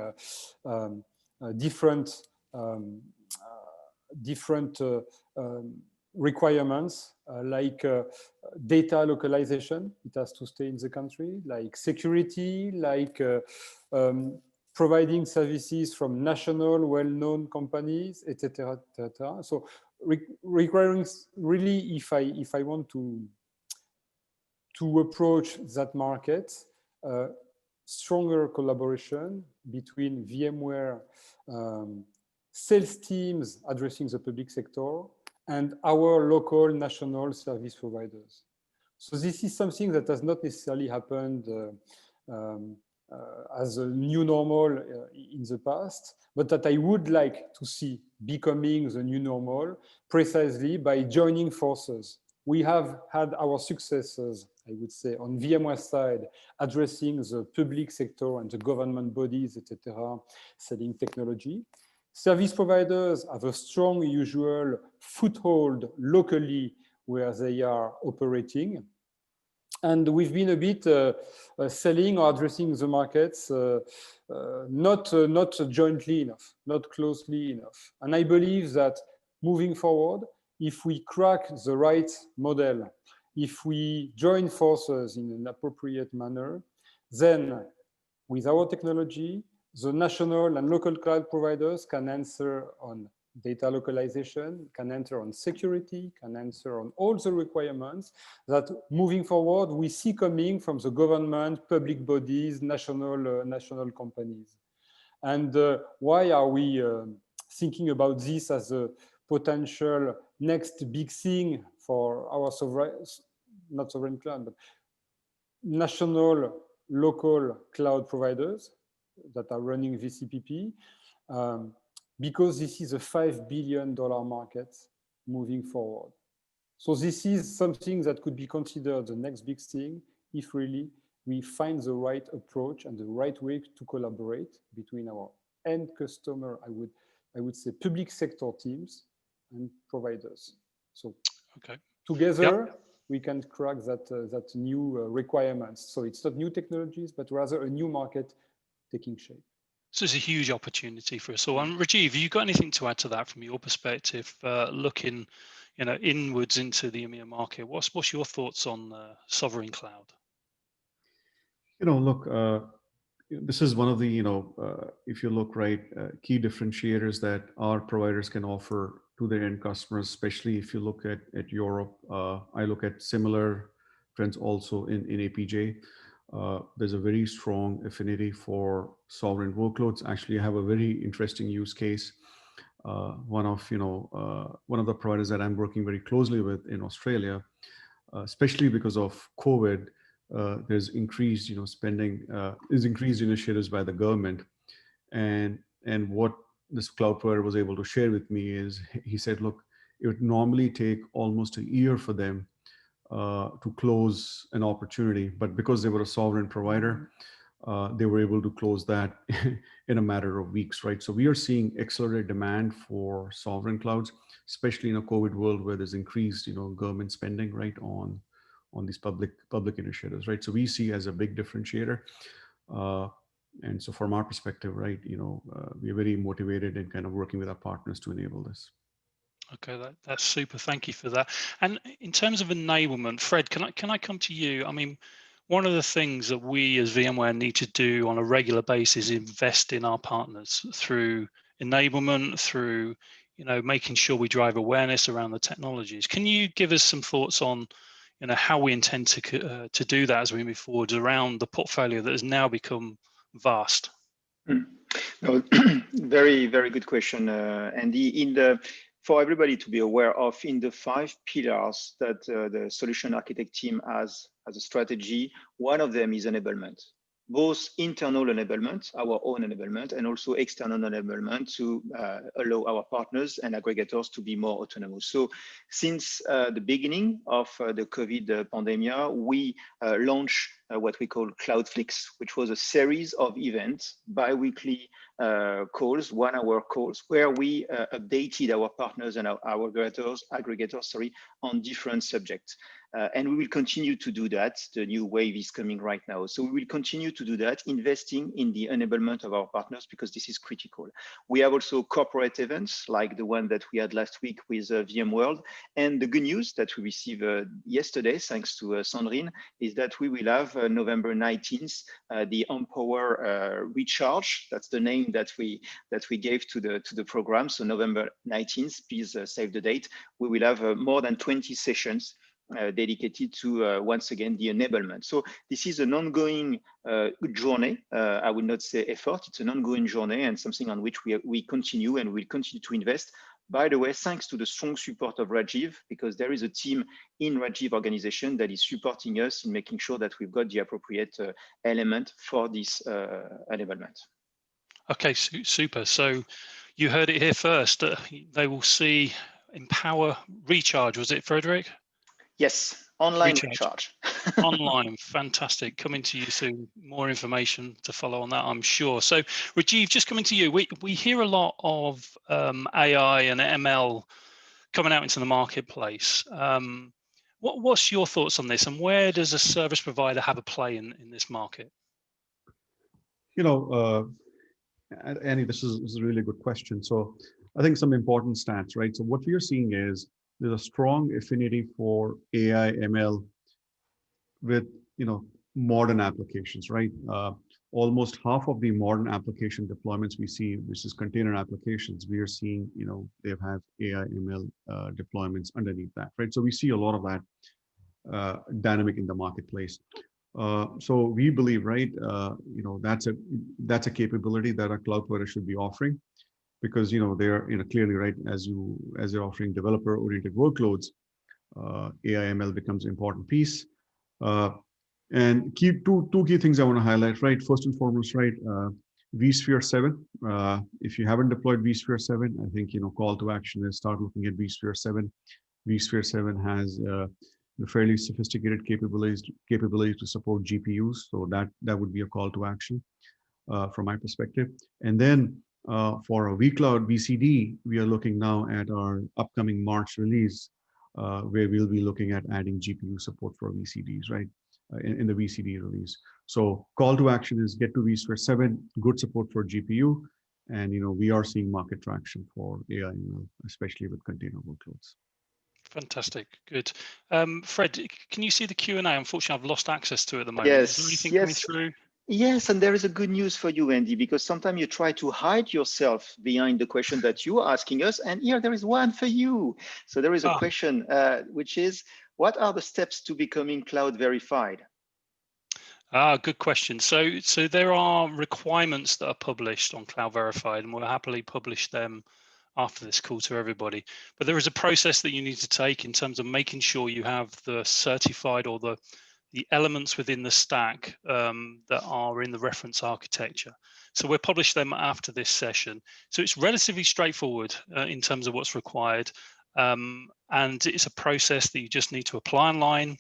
different requirements like data localization, it has to stay in the country, like security, like providing services from national well-known companies, etc., etc. So requiring really, if I want to approach that market, stronger collaboration between VMware sales teams addressing the public sector and our local national service providers. So this is something that has not necessarily happened as a new normal in the past, but that I would like to see becoming the new normal precisely by joining forces. We have had our successes, I would say, on VMware side, addressing the public sector and the government bodies, etc., selling technology. Service providers have a strong usual foothold locally where they are operating. And we've been a bit selling or addressing the markets not jointly enough, not closely enough. And I believe that moving forward, if we crack the right model, if we join forces in an appropriate manner, then with our technology, the national and local cloud providers can answer on data localization, can answer on security, can answer on all the requirements that moving forward we see coming from the government, public bodies, national companies. And why are we thinking about this as a potential next big thing for our not sovereign cloud, but national, local cloud providers that are running VCPP, because this is a $5 billion market moving forward. So this is something that could be considered the next big thing if really we find the right approach and the right way to collaborate between our end customer, I would say public sector teams and providers. So together, we can crack that new requirements. So it's not new technologies, but rather a new market taking shape. So it's a huge opportunity for us all. And Rajiv, have you got anything to add to that from your perspective, looking, inwards into the EMEA market? What's your thoughts on sovereign cloud? Look, this is one of the, if you look right, key differentiators that our providers can offer to their end customers, especially if you look at Europe. I look at similar trends also in APJ. There's a very strong affinity for sovereign workloads. Actually, I have a very interesting use case. One of the providers that I'm working very closely with in Australia, especially because of COVID, there's increased, spending, is increased initiatives by the government, and what this cloud provider was able to share with me is, he said, look, it would normally take almost a year for them to close an opportunity, but because they were a sovereign provider, they were able to close that in a matter of weeks, right? So we are seeing accelerated demand for sovereign clouds, especially in a COVID world where there's increased, government spending, right, on these public initiatives, right? So we see as a big differentiator. And so from our perspective, right, we're very motivated and kind of working with our partners to enable this. Okay, that's super. Thank you for that. And in terms of enablement, Fred, can I come to you? I mean, one of the things that we as VMware need to do on a regular basis is invest in our partners through enablement, through making sure we drive awareness around the technologies. Can you give us some thoughts on how we intend to do that as we move forward around the portfolio that has now become vast? No, very, very good question, Andy. For everybody to be aware of, in the 5 pillars that the solution architect team has as a strategy, one of them is enablement. Both internal enablement, our own enablement, and also external enablement to allow our partners and aggregators to be more autonomous. So since the beginning of the COVID pandemic, we launched what we call CloudFlix, which was a series of events, bi-weekly calls, 1-hour calls, where we updated our partners and our aggregators, on different subjects. And we will continue to do that. The new wave is coming right now. So we will continue to do that, investing in the enablement of our partners, because this is critical. We have also corporate events like the one that we had last week with VMworld. And the good news that we received yesterday, thanks to Sandrine, is that we will have November 19th, the Empower Recharge. That's the name that we gave to the program. So November 19th, please save the date. We will have more than 20 sessions dedicated to, once again, the enablement. So this is an ongoing journey. I would not say effort. It's an ongoing journey and something on which we continue and will continue to invest. By the way, thanks to the strong support of Rajiv, because there is a team in Rajiv organization that is supporting us in making sure that we've got the appropriate element for this enablement. Okay, super. So you heard it here first. They will see Empower Recharge. Was it, Frederick? Yes, online recharge. Online, fantastic. Coming to you soon. More information to follow on that, I'm sure. So, Rajiv, just coming to you. We hear a lot of AI and ML coming out into the marketplace. What's your thoughts on this, and where does a service provider have a play in this market? Annie, this is a really good question. So I think some important stats, right? So what we are seeing is there's a strong affinity for AI, ML with, modern applications, right? Almost half of the modern application deployments we see, which is container applications, we are seeing, they have AI, ML deployments underneath that, right? So we see a lot of that dynamic in the marketplace. So we believe, right, that's a capability that a cloud provider should be offering, because they're clearly, right, as they're offering developer-oriented workloads, AI ML becomes an important piece. And two key things I want to highlight, right? First and foremost, right, vSphere 7. If you haven't deployed vSphere 7, I think call to action is start looking at vSphere 7. vSphere 7 has fairly sophisticated capability to support GPUs, so that would be a call to action from my perspective. And then for a vCloud VCD, we are looking now at our upcoming March release, where we'll be looking at adding GPU support for VCDs, right, in the VCD release. So call to action is get to vSphere 7, good support for GPU, and we are seeing market traction for AI, especially with container workloads. Fantastic, good. Fred, can you see the Q&A? Unfortunately, I've lost access to it at the moment. Yes, Is there anything yes. coming through? Yes, and there is a good news for you, Andy, because sometimes you try to hide yourself behind the question that you are asking us, and here there is one for you. So there is a question, which is, what are the steps to becoming cloud verified? Good question. So there are requirements that are published on Cloud Verified, and we'll happily publish them after this call to everybody. But there is a process that you need to take in terms of making sure you have the certified or the elements within the stack that are in the reference architecture. So we'll publish them after this session. So it's relatively straightforward in terms of what's required. And it's a process that you just need to apply online,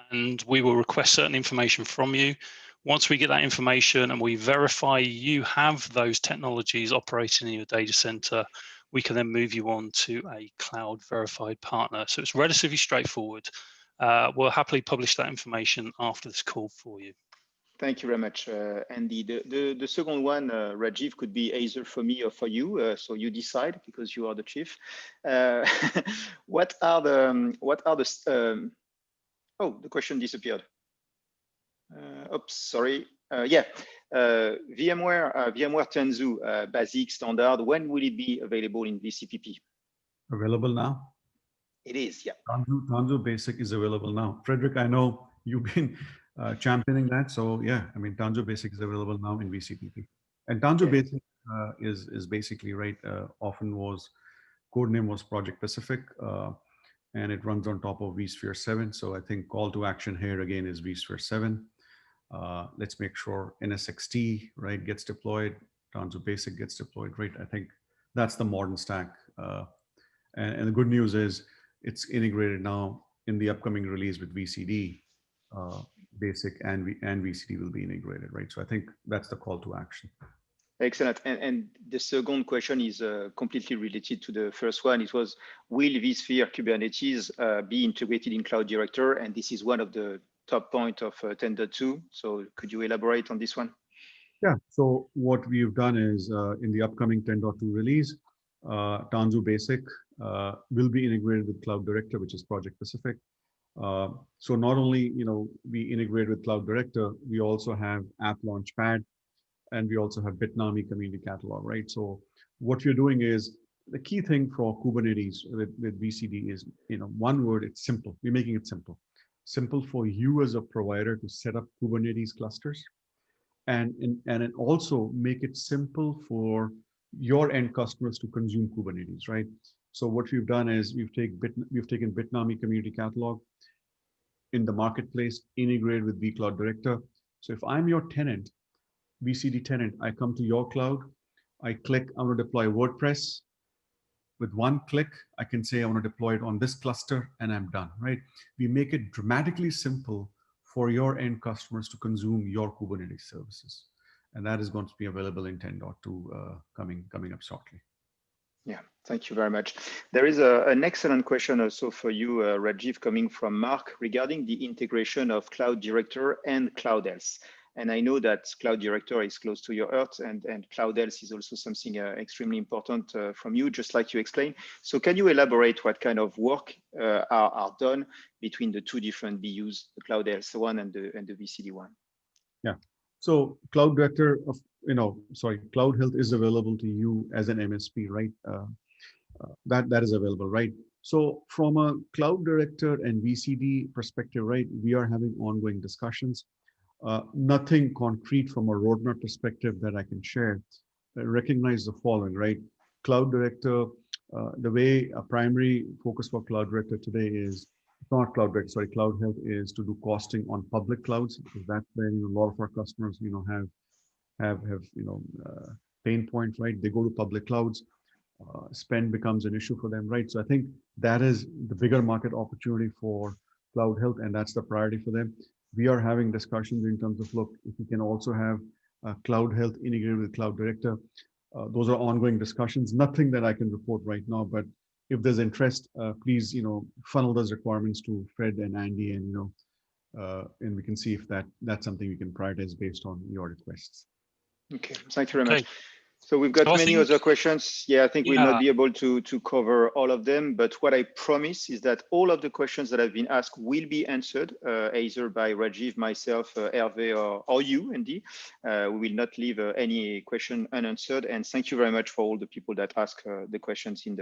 and we will request certain information from you. Once we get that information and we verify you have those technologies operating in your data center, we can then move you on to a cloud verified partner. So it's relatively straightforward. We'll happily publish that information after this call for you. Thank you very much, Andy. The second one, Rajiv, could be either for me or for you. So you decide, because you are the chief. What are the oh, the question disappeared. Oops, sorry. Yeah, VMware Tanzu Basic Standard. When will it be available in VCPP? Available now. It is, yeah. Tanzu Basic is available now. Frederick, I know you've been championing that, so yeah, I mean, Tanzu Basic is available now in VCPP. And Tanzu Basic is basically, right, often was, code name was Project Pacific, and it runs on top of vSphere 7. So I think call to action here again is vSphere 7. Let's make sure NSXT, right, gets deployed, Tanzu Basic gets deployed, right? I think that's the modern stack. And the good news is it's integrated now in the upcoming release with VCD. Basic and VCD will be integrated, right? So I think that's the call to action. Excellent. And the second question is completely related to the first one. It was, will vSphere Kubernetes be integrated in Cloud Director? And this is one of the top points of 10.2. So could you elaborate on this one? Yeah, so what we've done is in the upcoming 10.2 release, Tanzu Basic will be integrated with Cloud Director, which is Project Pacific. So not only, we integrate with Cloud Director, we also have App Launchpad, and we also have Bitnami Community Catalog, right? So what we're doing is, the key thing for Kubernetes with VCD is, one word, it's simple. We're making it simple. Simple for you as a provider to set up Kubernetes clusters, and also make it simple for your end customers to consume Kubernetes, right? So what we've done is we've taken Bitnami Community Catalog in the marketplace, integrated with vCloud Director. So if I'm your tenant, VCD tenant, I come to your cloud, I click, I want to deploy WordPress. With one click, I can say I want to deploy it on this cluster, and I'm done, right? We make it dramatically simple for your end customers to consume your Kubernetes services. And that is going to be available in 10.2 coming up shortly. Yeah, thank you very much. There is an excellent question also for you, Rajiv, coming from Mark regarding the integration of Cloud Director and Cloud Health. And I know that Cloud Director is close to your heart, and Cloud Health is also something extremely important from you, just like you explained. So can you elaborate what kind of work are done between the two different BUs, the Cloud Health one and the VCD one? Yeah. So Cloud Director of, Cloud Health is available to you as an MSP, right? That is available, right? So from a Cloud Director and VCD perspective, right, we are having ongoing discussions. Nothing concrete from a roadmap perspective that I can share. Recognize the following, right? Cloud Director, the way a primary focus for Cloud Director today is, not Cloud Director, sorry, Cloud Health is to do costing on public clouds, because that's where a lot of our customers, have pain points, right? They go to public clouds, spend becomes an issue for them, right? So I think that is the bigger market opportunity for Cloud Health, and that's the priority for them. We are having discussions in terms of, look, if we can also have Cloud Health integrated with Cloud Director. Those are ongoing discussions. Nothing that I can report right now, but if there's interest, please, funnel those requirements to Fred and Andy, and we can see if that's something we can prioritize based on your requests. Okay, thank you very much. So we've got So many other questions. Yeah, I think we'll not be able to cover all of them, but what I promise is that all of the questions that have been asked will be answered either by Rajiv, myself, Hervé, or you, Andy. We will not leave any question unanswered. And thank you very much for all the people that ask the questions in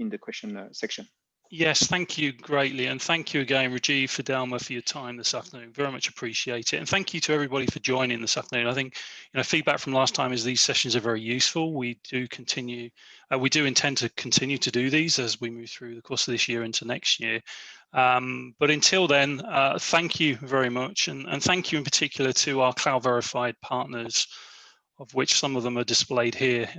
the question section. Yes, thank you greatly. And thank you again, Rajiv, Fidelma, for your time this afternoon. Very much appreciate it. And thank you to everybody for joining this afternoon. I think feedback from last time is these sessions are very useful. We do intend to continue to do these as we move through the course of this year into next year. But until then, thank you very much. And thank you in particular to our cloud verified partners, of which some of them are displayed here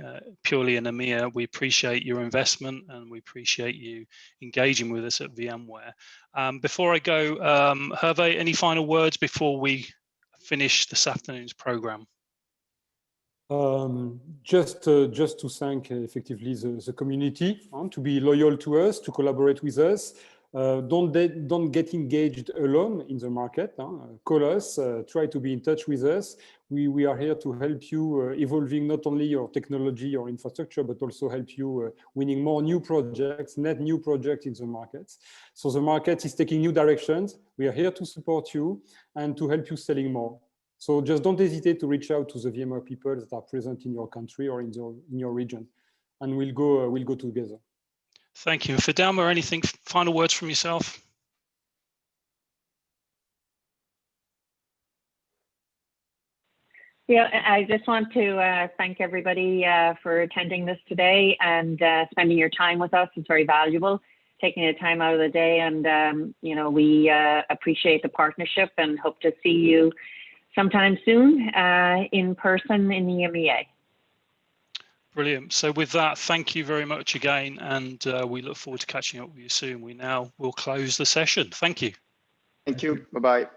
purely in EMEA. We appreciate your investment and we appreciate you engaging with us at VMware. Before I go, Hervé, any final words before we finish this afternoon's program? Just to thank effectively the community to be loyal to us, to collaborate with us. Don't get engaged alone in the market. Call us, try to be in touch with us. We are here to help you evolving not only your technology or infrastructure, but also help you winning more new projects, net new projects in the markets. So the market is taking new directions. We are here to support you and to help you selling more. So just don't hesitate to reach out to the VMware people that are present in your country or in your region, and we'll go together. Thank you. Fidelma, anything final words from yourself? Yeah, I just want to thank everybody for attending this today and spending your time with us. It's very valuable, taking the time out of the day. And, we appreciate the partnership and hope to see you sometime soon in person in the EMEA. Brilliant. So with that, thank you very much again. And we look forward to catching up with you soon. We now will close the session. Thank you. Thank you. Bye-bye.